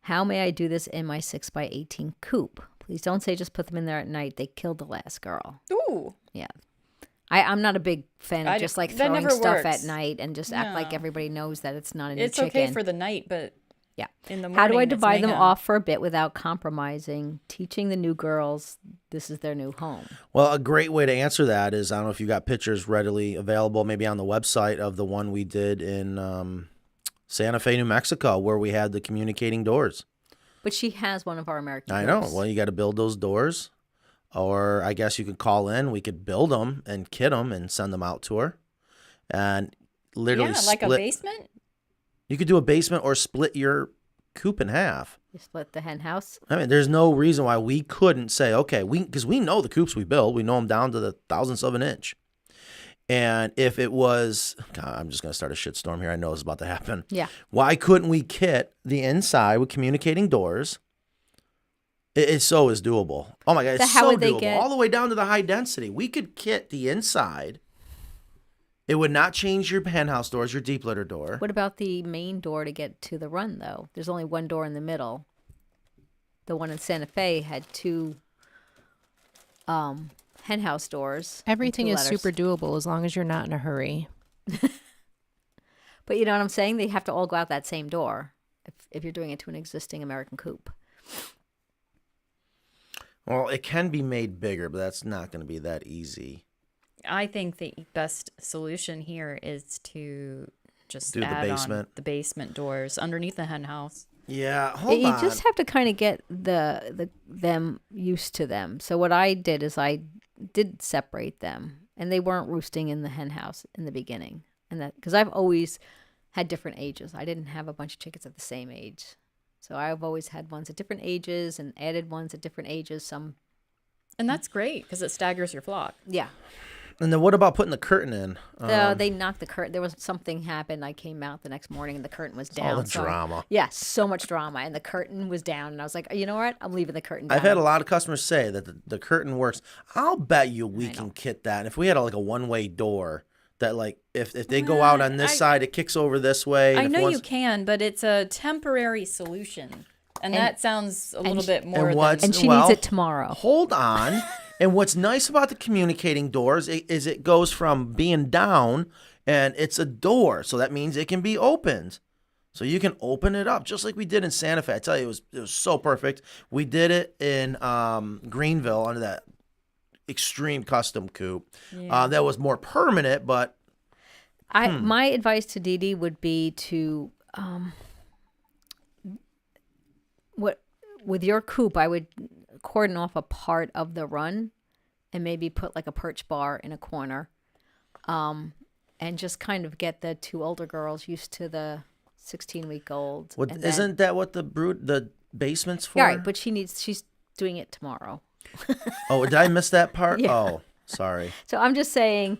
How may I do this in my 6x18 coop? Please don't say just put them in there at night. They killed the last girl. Ooh. Yeah. I'm not a big fan of just like that throwing never stuff works. at night and just act like No. everybody knows that it's not a new It's chicken. okay for the night, but Yeah. in the morning, How do I it's divide them mayhem. off for a bit without compromising? Teaching the new girls this is their new home. Well, a great way to answer that is, I don't know if you got pictures readily available, maybe on the website of the one we did in Santa Fe, New Mexico, where we had the communicating doors. But she has one of our American I know. Coops. Well, you got to build those doors, or I guess you could call in. We could build them and kit them and send them out to her, and literally Yeah, like a split. basement? You could do a basement or split your coop in half. You split the hen house. I mean, there's no reason why we couldn't say, okay, because we know the coops we build. We know them down to the thousandths of an inch. And if it was, God, I'm just going to start a shitstorm here. I know it's about to happen. Yeah. Why couldn't we kit the inside with communicating doors? It so is doable. Oh my God, So it's how so would they doable. get- All the way down to the high density. We could kit the inside. It would not change your hen house doors, your deep litter door. What about the main door to get to the run, though? There's only one door in the middle. The one in Santa Fe had 2 hen house doors. and Everything 2 is letters. super doable as long as you're not in a hurry. But you know what I'm saying? They have to all go out that same door if you're doing it to an existing American coop. Well, it can be made bigger, but that's not going to be that easy. I think the best solution here is to just Do the add basement. on the basement doors underneath the hen house. Yeah, hold You on. just have to kind of get them used to them. So what I did is I did separate them, and they weren't roosting in the hen house in the beginning, and that because I've always had different ages. I didn't have a bunch of chickens at the same age, so I've always had ones at different ages and added ones at different ages. Some And that's great because it staggers your flock. Yeah. And then what about putting the curtain in? They knocked the curtain. There was something happened. I came out the next morning and the curtain was down. All the drama. Yeah, so much drama. And the curtain was down. And I was like, you know what? I'm leaving the curtain down. I've had a lot of customers say that the curtain works. I'll bet you we can kit that. And if we had like a one-way door that like if they go out on this side, it kicks over this way. I know you can, but it's a temporary solution. And that sounds a little bit more And she needs it tomorrow. Hold on. And what's nice about the communicating doors is it goes from being down and it's a door. So that means it can be opened. So you can open it up just like we did in Santa Fe. I tell you, it was so perfect. We did it in Greenville under that extreme custom coop. Yeah. That was more permanent, but my advice to Dee Dee would be to with your coop, I would cordon off a part of the run and maybe put like a perch bar in a corner, and just kind of get the two older girls used to the 16-week-old. Isn't that what the basement's for? Yeah, right, but she's doing it tomorrow. Oh, did I miss that part? Yeah. Oh, sorry. So I'm just saying,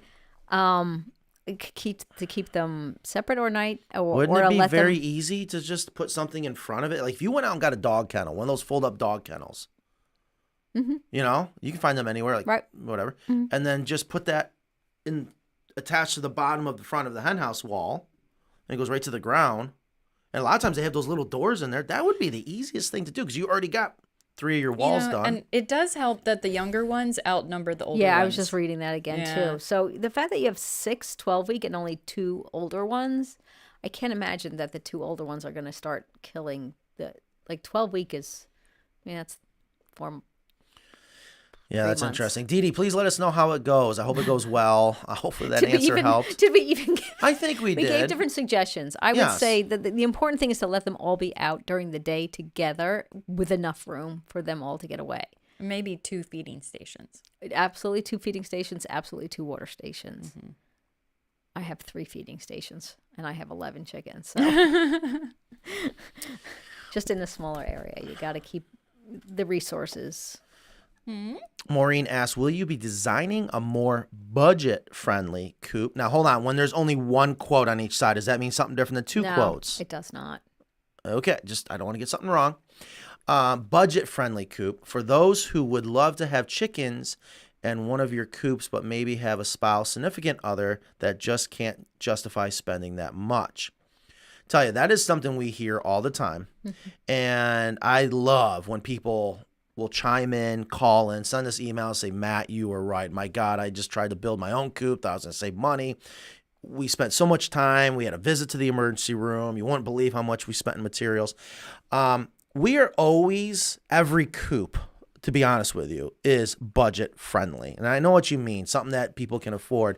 keep them separate or night, Wouldn't or it be let very them... easy to just put something in front of it? Like if you went out and got a dog kennel, one of those fold-up dog kennels, you know, you can find them anywhere, like whatever, and then just put that attached to the bottom of the front of the hen house wall, and it goes right to the ground. And a lot of times they have those little doors in there. That would be the easiest thing to do because you already got 3 of your walls done. And it does help that the younger ones outnumber the older ones. Yeah, I was just reading that again, too. So the fact that you have 6 12-week and only 2 older ones, I can't imagine that the 2 older ones are going to start killing the... Like, 12-week is... I mean, that's 4... Yeah, that's months. interesting. Dee Dee, please let us know how it goes. I hope it goes well. Hopefully that answer helped. Did we even... I think we did. We gave different suggestions. I would say that the important thing is to let them all be out during the day together with enough room for them all to get away. Maybe 2 feeding stations. Absolutely 2 feeding stations, absolutely 2 water stations. Mm-hmm. I have 3 feeding stations, and I have 11 chickens. So. Just in a smaller area. You got to keep the resources... Maureen asks, will you be designing a more budget-friendly coop? Now, hold on. When there's only 1 quote on each side, does that mean something different than 2 quotes? It does not. Okay, I don't want to get something wrong. Budget-friendly coop. For those who would love to have chickens and one of your coops, but maybe have a spouse, significant other that just can't justify spending that much. Tell you, that is something we hear all the time. And I love when people... will chime in, call in, send us emails, say, Matt, you were right. My God, I just tried to build my own coop. Thought I was going to save money. We spent so much time. We had a visit to the emergency room. You wouldn't believe how much we spent in materials. We are always, every coop, to be honest with you, is budget friendly. And I know what you mean, something that people can afford.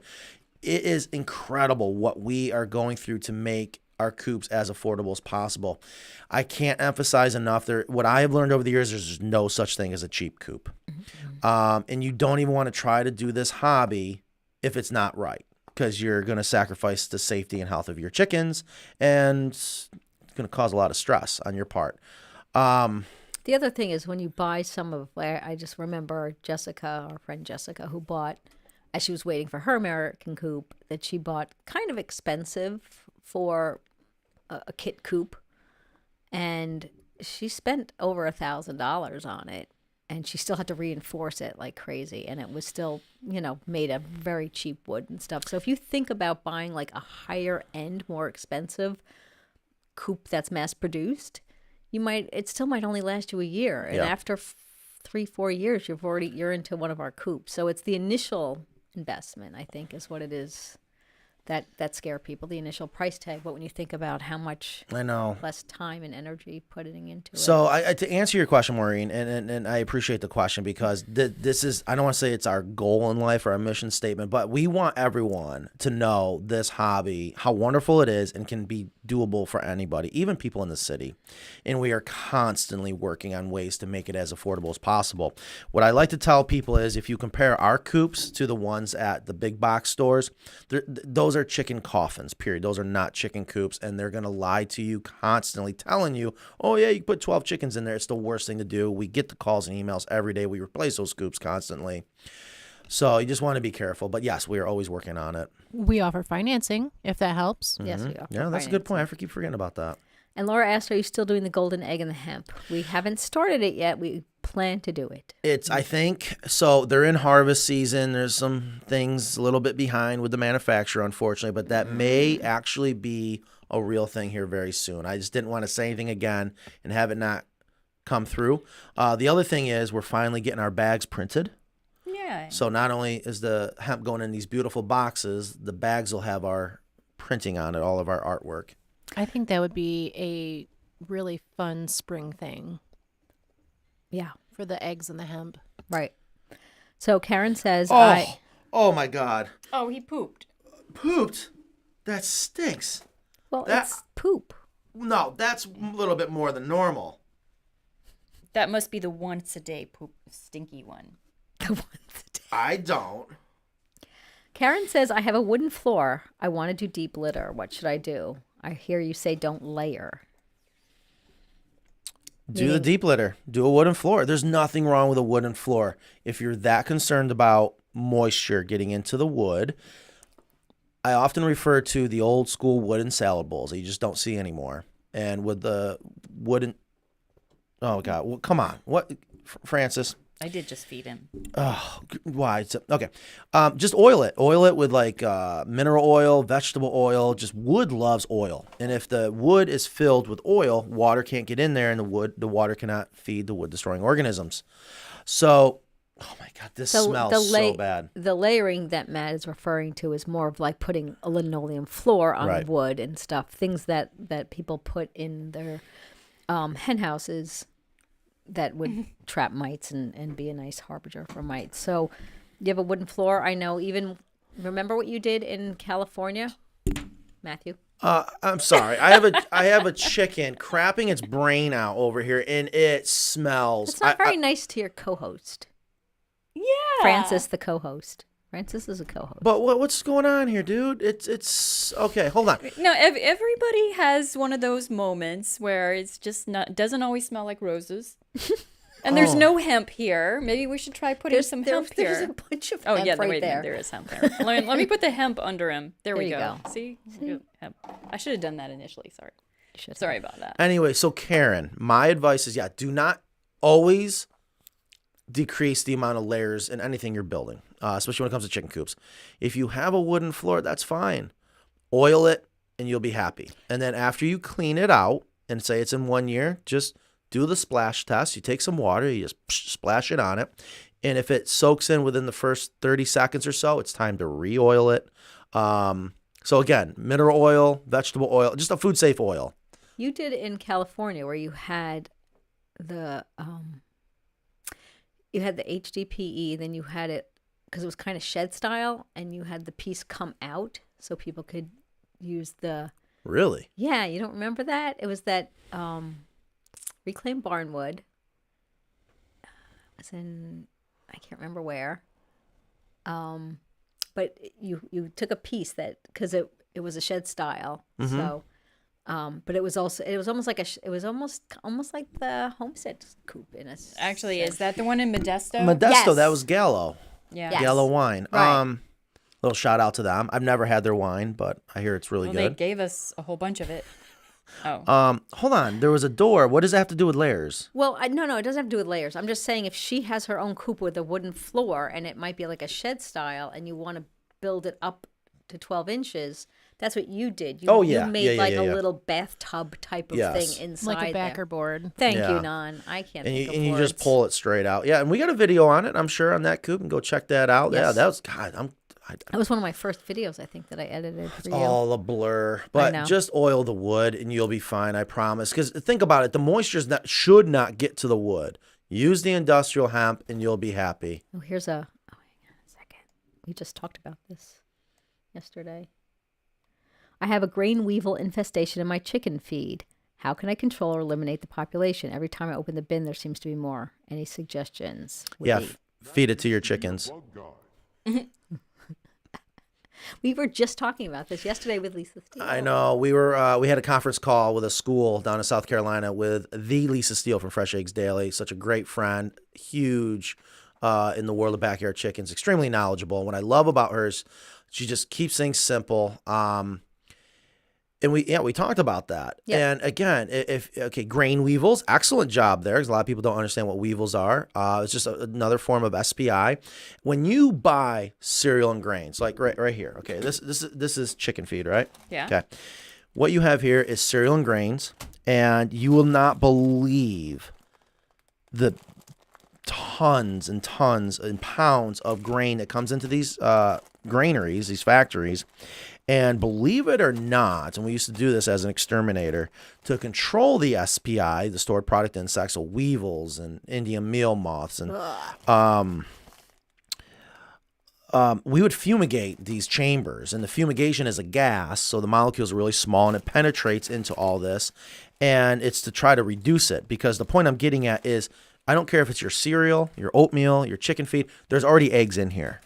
It is incredible what we are going through to make our coops as affordable as possible. I can't emphasize enough what I have learned over the years, there's no such thing as a cheap coop. And you don't even want to try to do this hobby if it's not right, because you're going to sacrifice the safety and health of your chickens, and it's going to cause a lot of stress on your part. The other thing is when you buy some of, I just remember Jessica, our friend Jessica, who bought, as she was waiting for her American coop, that she bought kind of expensive for a kit coop, and she spent over $1,000 on it, and she still had to reinforce it like crazy, and it was still, made of very cheap wood and stuff. So if you think about buying like a higher end, more expensive coop that's mass produced, it still might only last you a year, and after 3-4 years you're into one of our coops. So it's the initial investment, I think, is what it is that scare people, the initial price tag. But when you think about how much less time and energy putting into it. So to answer your question, Maureen, and I appreciate the question, because this is, I don't want to say it's our goal in life or our mission statement, but we want everyone to know this hobby, how wonderful it is and can be doable for anybody, even people in the city. And we are constantly working on ways to make it as affordable as possible. What I like to tell people is, if you compare our coops to the ones at the big box stores, those those are chicken coffins, period. Those are not chicken coops, and they're going to lie to you constantly, telling you, oh, yeah, you can put 12 chickens in there. It's the worst thing to do. We get the calls and emails every day. We replace those coops constantly. So you just want to be careful. But, yes, we are always working on it. We offer financing, if that helps. Yes, we offer Yeah, that's a good point. I keep forgetting about that. And Laura asked, are you still doing the golden egg and the hemp? We haven't started it yet. We plan to do it. I think, so they're in harvest season. There's some things a little bit behind with the manufacturer, unfortunately, but that may actually be a real thing here very soon. I just didn't want to say anything again and have it not come through. The other thing is we're finally getting our bags printed. Yeah. So not only is the hemp going in these beautiful boxes, the bags will have our printing on it, all of our artwork. I think that would be a really fun spring thing. Yeah. For the eggs and the hemp. Right. So Karen says, Oh my God. Oh, he pooped. Pooped? That stinks. Well, it's poop. No, that's a little bit more than normal. That must be the once a day poop, stinky one. I don't. Karen says, I have a wooden floor. I want to do deep litter. What should I do? I hear you say don't layer. Do the deep litter. Do a wooden floor. There's nothing wrong with a wooden floor. If you're that concerned about moisture getting into the wood, I often refer to the old school wooden salad bowls that you just don't see anymore. And with the wooden... Oh, God. Well, come on. What, Francis? I did just feed him. Oh, why? Okay. Just oil it. Oil it with like mineral oil, vegetable oil. Just wood loves oil. And if the wood is filled with oil, water can't get in there, and the water cannot feed the wood destroying organisms. So, oh my God, this smells so bad. The layering that Matt is referring to is more of like putting a linoleum floor on wood and stuff. Things that people put in their hen houses that would trap mites and be a nice harbinger for mites. So you have a wooden floor. I know even, remember what you did in California, Matthew? I'm sorry. I have a chicken crapping its brain out over here, and it smells. It's not very nice to your co-host. Yeah. Francis, the co-host. Francis is a co-host. But what's going on here, dude? It's okay. Hold on. No, everybody has one of those moments where it's just doesn't always smell like roses. And there's no hemp here. Maybe we should try putting some hemp here. There's a bunch of hemp right there. There is hemp there. let me put the hemp under him. There we you go. go. See? Hemp. I should have done that initially. Sorry about that. Anyway, so Karen, my advice is, do not always decrease the amount of layers in anything you're building, especially when it comes to chicken coops. If you have a wooden floor, that's fine. Oil it, and you'll be happy. And then after you clean it out and say it's in 1 year, just do the splash test. You take some water, you just splash it on it. And if it soaks in within the first 30 seconds or so, it's time to re-oil it. So again, mineral oil, vegetable oil, just a food-safe oil. You did in California where you had the HDPE, then you had it, because it was kind of shed style, and you had the piece come out so people could use the... Really? Yeah, you don't remember that? It was that reclaimed barnwood. It was in, I can't remember where. But you took a piece that, because it was a shed style, so... but it was almost like the Homestead Coop in a sense. Actually, is that the one in Modesto? Modesto, Yes. that was Gallo. Yeah. Yes. Gallo wine. Right. Little shout out to them. I've never had their wine, but I hear it's really Well, they good. gave us a whole bunch of it. Oh. Hold on. There was a door. What does that have to do with layers? Well, no, it doesn't have to do with layers. I'm just saying if she has her own coop with a wooden floor and it might be like a shed style and you want to build it up to 12 inches, that's what you did. You made a little bathtub type of thing inside like a backer there. board. Thank Yeah. you, Nan. I can't And think of you words. just pull it straight out. Yeah, and we got a video on it, I'm sure, on that coop, and go check that out. Yes. Yeah, that was, God, That was one of my first videos, I think, that I edited for you. all a blur. know. But just oil the wood and you'll be fine, I promise. Because think about it, the moisture should not get to the wood. Use the industrial hemp and you'll be happy. Oh, hang on a second. We just talked about this yesterday. I have a grain weevil infestation in my chicken feed. How can I control or eliminate the population? Every time I open the bin, there seems to be more. Any suggestions? Yeah, feed it to your chickens. We were just talking about this yesterday with Lisa Steele. I know. We had a conference call with a school down in South Carolina with the Lisa Steele from Fresh Eggs Daily. Such a great friend, huge in the world of backyard chickens, extremely knowledgeable. And what I love about her is she just keeps things simple. And we talked about that. Yep. And again, grain weevils, excellent job there, because a lot of people don't understand what weevils are. It's just another form of SPI. When you buy cereal and grains, like right here, okay, this is chicken feed, right? Yeah. Okay. What you have here is cereal and grains, and you will not believe the tons and tons and pounds of grain that comes into these granaries, these factories. And believe it or not, and we used to do this as an exterminator, to control the SPI, the stored product insects, of weevils and Indian meal moths, and we would fumigate these chambers. And the fumigation is a gas, so the molecules are really small, and it penetrates into all this. And it's to try to reduce it, because the point I'm getting at is, I don't care if it's your cereal, your oatmeal, your chicken feed, there's already eggs in here.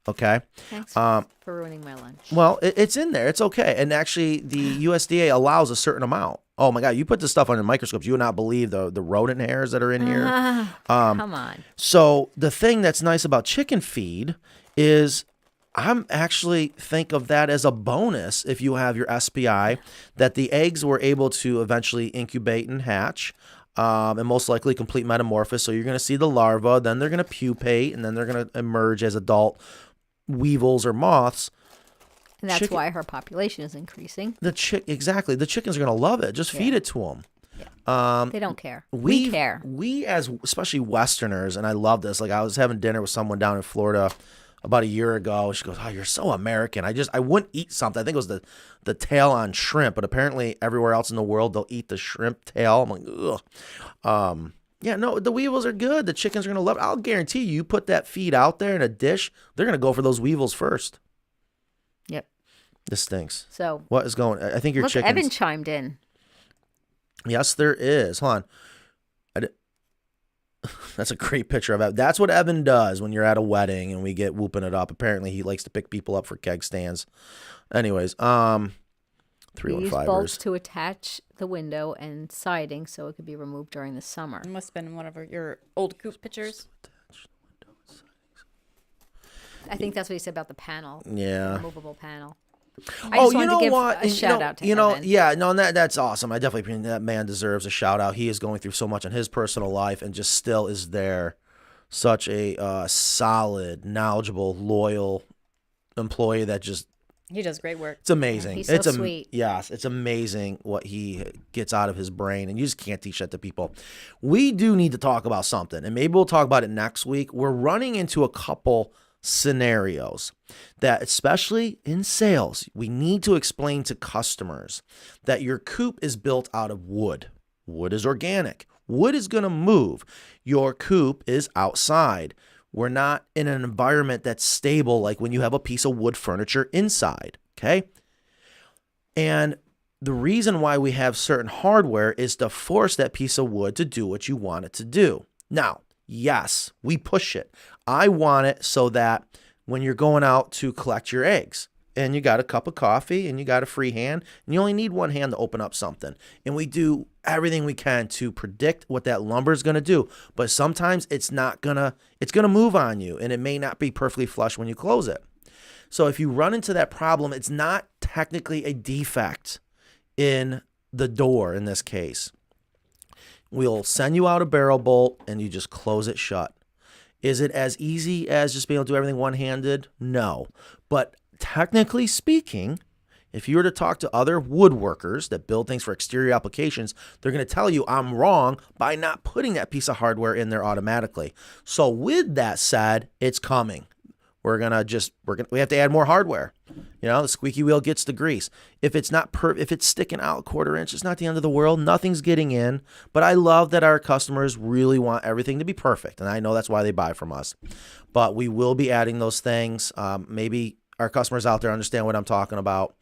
Okay. Thanks for ruining my lunch. Well, it's in there. It's okay. And actually, the USDA allows a certain amount. Oh, my God. You put this stuff under microscopes, you would not believe the rodent hairs that are in here. Come on. So the thing that's nice about chicken feed is I'm actually think of that as a bonus if you have your SPI, that the eggs were able to eventually incubate and hatch. And most likely complete metamorphosis. So you're going to see the larva, then they're going to pupate, and then they're going to emerge as adult weevils or moths. And that's why her population is increasing. Exactly. The chickens are going to love it. Just feed it to them. Yeah. They don't care. We care. We, as especially Westerners, and I love this. Like, I was having dinner with someone down in Florida about a year ago. She goes, "Oh, you're so American. I wouldn't eat something." I think it was the tail on shrimp, but apparently everywhere else in the world they'll eat the shrimp tail. I'm like, ugh. Yeah, no, the weevils are good. The chickens are gonna love it. I'll guarantee you put that feed out there in a dish, they're gonna go for those weevils first. Yep. This stinks. So what is going? I think your look, chickens. Evan chimed in. Yes, there is. Hold on. That's a great picture of Evan. That's what Evan does when you're at a wedding and we get whooping it up. Apparently, he likes to pick people up for keg stands. Anyways, 315ers. Use bolts to attach the window and siding so it could be removed during the summer. It must have been one of your old Coop pictures. I think that's what he said about the panel. Yeah. The movable panel. You know what? A shout out to Evan. Yeah, no, that's awesome. I definitely think that man deserves a shout out. He is going through so much in his personal life and just still is there. Such a solid, knowledgeable, loyal employee that just. He does great work. It's amazing. He's so sweet. Yes, it's amazing what he gets out of his brain, and you just can't teach that to people. We do need to talk about something, and maybe we'll talk about it next week. We're running into a couple scenarios that, especially in sales, we need to explain to customers that your coop is built out of wood. Wood is organic. Wood is going to move. Your coop is outside. We're not in an environment that's stable like when you have a piece of wood furniture inside, okay? And the reason why we have certain hardware is to force that piece of wood to do what you want it to do. Now, yes, we push it. I want it so that when you're going out to collect your eggs and you got a cup of coffee and you got a free hand and you only need one hand to open up something. And we do everything we can to predict what that lumber is going to do. But sometimes it's going to move on you and it may not be perfectly flush when you close it. So if you run into that problem, it's not technically a defect in the door in this case. We'll send you out a barrel bolt and you just close it shut. Is it as easy as just being able to do everything one-handed? No. But technically speaking, if you were to talk to other woodworkers that build things for exterior applications, they're going to tell you I'm wrong by not putting that piece of hardware in there automatically. So with that said, it's coming. We have to add more hardware. The squeaky wheel gets the grease. If it's not if it's sticking out a quarter inch, it's not the end of the world. Nothing's getting in. But I love that our customers really want everything to be perfect, and I know that's why they buy from us. But we will be adding those things. Maybe our customers out there understand what I'm talking about.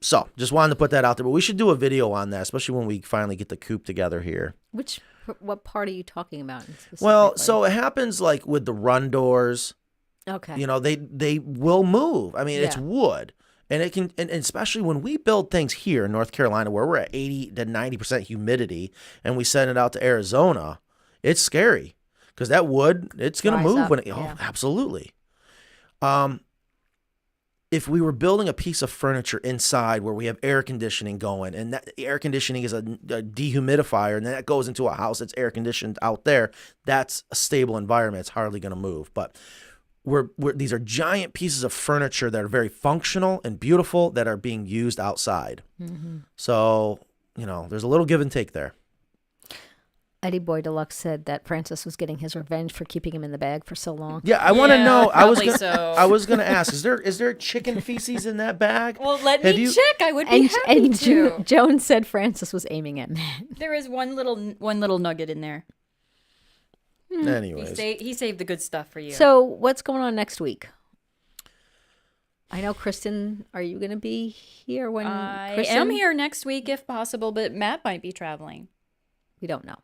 So just wanted to put that out there. But we should do a video on that, especially when we finally get the coop together here. What part are you talking about? Well, so it happens like with the run doors. Okay. You know, they will move. I mean, it's Yeah. wood. And it can, and especially when we build things here in North Carolina where we're at 80 to 90% humidity and we send it out to Arizona, it's scary because that wood, it's going to Dries move up, when it, yeah. oh, absolutely. If we were building a piece of furniture inside where we have air conditioning going and that air conditioning is a dehumidifier and then that goes into a house that's air conditioned out there, that's a stable environment. It's hardly going to move. But these are giant pieces of furniture that are very functional and beautiful that are being used outside. Mm-hmm. So, you know, there's a little give and take there. Eddie Boy Deluxe said that Francis was getting his revenge for keeping him in the bag for so long. Yeah, I want to know. I was probably gonna, so. I was going to ask, is there chicken feces in that bag? Well, let Have me you- check. I would be happy to. Joan said Francis was aiming at Matt. There is one little nugget in there. Anyways, He saved the good stuff for you. So what's going on next week? I know, Kristen, are you going to be here when I Kristen? am here next week if possible, but Matt might be traveling. We don't know.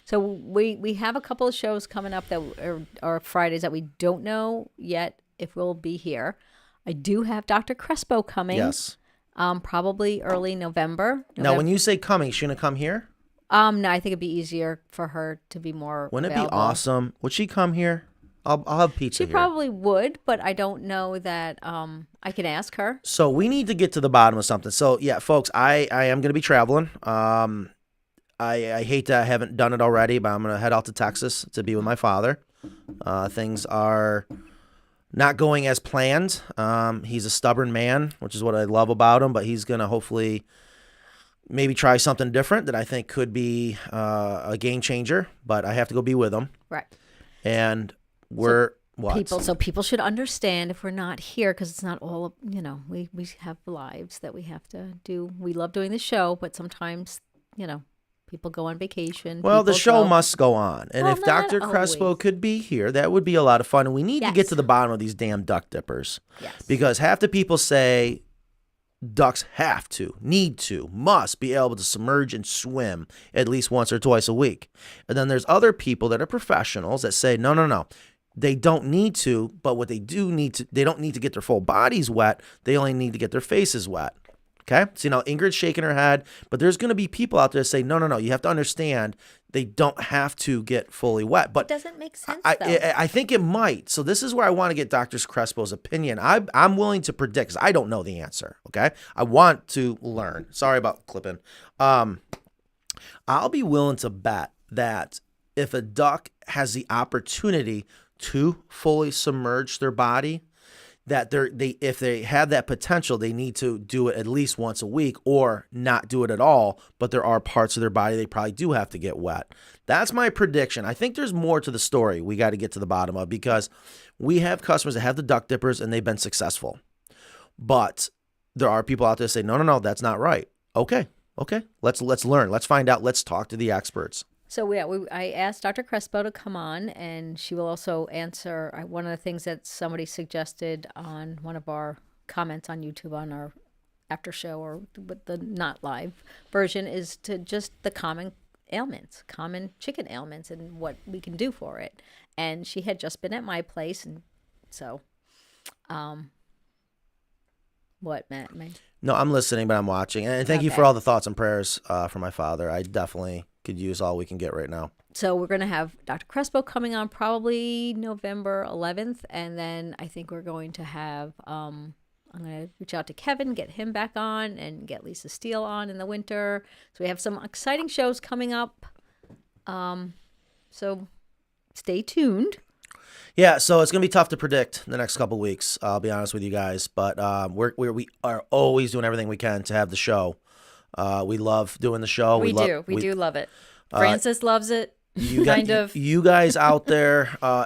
So we have a couple of shows coming up that are Fridays that we don't know yet if we'll be here. I do have Dr. Crespo coming. yes. Probably early November. Now, when you say coming, is she going to come here? No, I think it'd be easier for her to be more. Wouldn't it be available. awesome? Would she come here? I'll have pizza She here. probably would, but I don't know that. I can ask her. So we need to get to the bottom of something. So yeah, folks, I am going to be traveling. I hate that I haven't done it already, but I'm going to head out to Texas to be with my father. Things are not going as planned. He's a stubborn man, which is what I love about him, but he's going to hopefully maybe try something different that I think could be a game changer, but I have to go be with him. Right. And we're what? People should understand if we're not here because it's not all, we have lives that we have to do. We love doing the show, but sometimes, people go on vacation. Well, the people show go- must go on. And Well, if not Dr. Crespo always. could be here, that would be a lot of fun. And we need to get Yes. to the bottom of these damn duck dippers. Yes. Because half the people say ducks have to, need to, must be able to submerge and swim at least once or twice a week. And then there's other people that are professionals that say, no. They don't need to, but what they do need to, they don't need to get their full bodies wet. They only need to get their faces wet. Okay? So, Ingrid's shaking her head, but there's going to be people out there that say, no. You have to understand they don't have to get fully wet. But It doesn't make sense, though. I think it might. So this is where I want to get Dr. Crespo's opinion. I'm willing to predict because I don't know the answer. Okay, I want to learn. Sorry about clipping. I'll be willing to bet that if a duck has the opportunity to fully submerge their body, that if they have that potential, they need to do it at least once a week or not do it at all. But there are parts of their body they probably do have to get wet. That's my prediction. I think there's more to the story we got to get to the bottom of because we have customers that have the duck dippers and they've been successful. But there are people out there that say, no, that's not right. Okay. Let's learn. Let's find out. Let's talk to the experts. So I asked Dr. Crespo to come on, and she will also answer one of the things that somebody suggested on one of our comments on YouTube on our after show or with the not live version is to just the common ailments, common chicken ailments, and what we can do for it. And she had just been at my place, and so, what, Matt? No, I'm listening, but I'm watching. And thank you for all the thoughts and prayers for my father. I definitely could use all we can get right now. So we're going to have Dr. Crespo coming on probably November 11th. And then I think we're going to have, I'm going to reach out to Kevin, get him back on, and get Lisa Steele on in the winter. So we have some exciting shows coming up. So stay tuned. Yeah, so it's going to be tough to predict the next couple weeks, I'll be honest with you guys. But we are always doing everything we can to have the show. We love doing the show. We do love it. Francis loves it. You guys out there,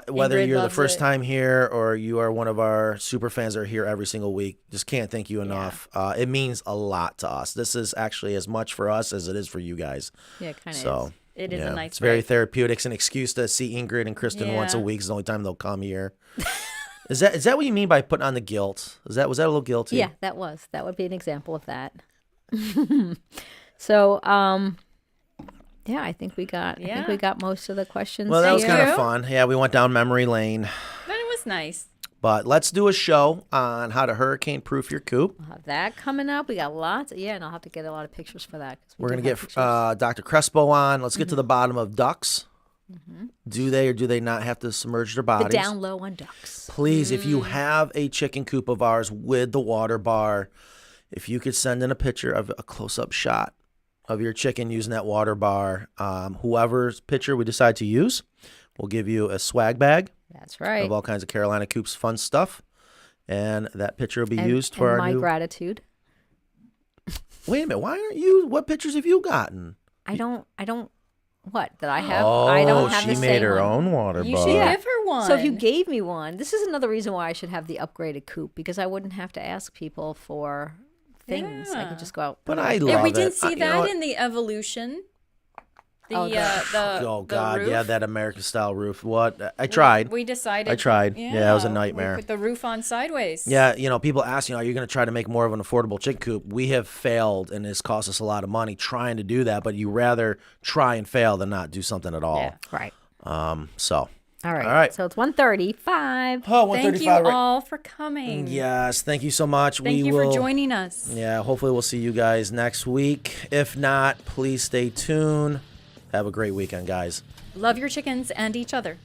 whether Ingrid you're the loves first it. time here or you are one of our super fans that are here every single week, just can't thank you enough. It means a lot to us. This is actually as much for us as it is for you guys. Yeah, it kind of So is. It is a nice It's very break. therapeutic. It's an excuse to see Ingrid and Kristen once a Yeah. week. It's the only time they'll come here. Is that what you mean by putting on the guilt? Was that a little guilty? Yeah, that would be an example of that. So, yeah, I think we got most of the questions. Well, that was here. kind of fun. Yeah, we went down memory lane. But it was nice. But let's do a show on how to hurricane-proof your coop. We'll have that coming up. We got lots. Yeah, and I'll have to get a lot of pictures for that. We're going to get Dr. Crespo on. Let's get to the bottom of ducks. Do they or do they not have to submerge their bodies? The down low on ducks. Please, if you have a chicken coop of ours with the water bar, if you could send in a picture of a close-up shot of your chicken using that water bar, whoever's picture we decide to use, we'll give you a swag bag. That's right. Of all kinds of Carolina Coops fun stuff. And that picture will be used for and our my new... gratitude. Wait a minute. Why aren't you... What pictures have you gotten? I don't... What? That I have? Oh, I don't have she the made same her one. own water You bar. should give her one. So if you gave me one, this is another reason why I should have the upgraded coop, because I wouldn't have to ask people for things. I could just go out. But I love Yeah, we it. didn't see You know that what? in the evolution. The Oh, Oh, God. roof. Yeah, that American-style roof. What? I tried. We decided. I tried. Yeah, it was a we nightmare. put the roof on sideways. Yeah, people ask, are you going to try to make more of an affordable chicken coop? We have failed, and it's cost us a lot of money trying to do that, but you rather try and fail than not do something at all. Yeah. Right. So. All right. All right. So it's 1:35. Oh, Thank you 1:35, right. all for coming. Yes, thank you so much. Thank you for joining us. Yeah, hopefully we'll see you guys next week. If not, please stay tuned. Have a great weekend, guys. Love your chickens and each other.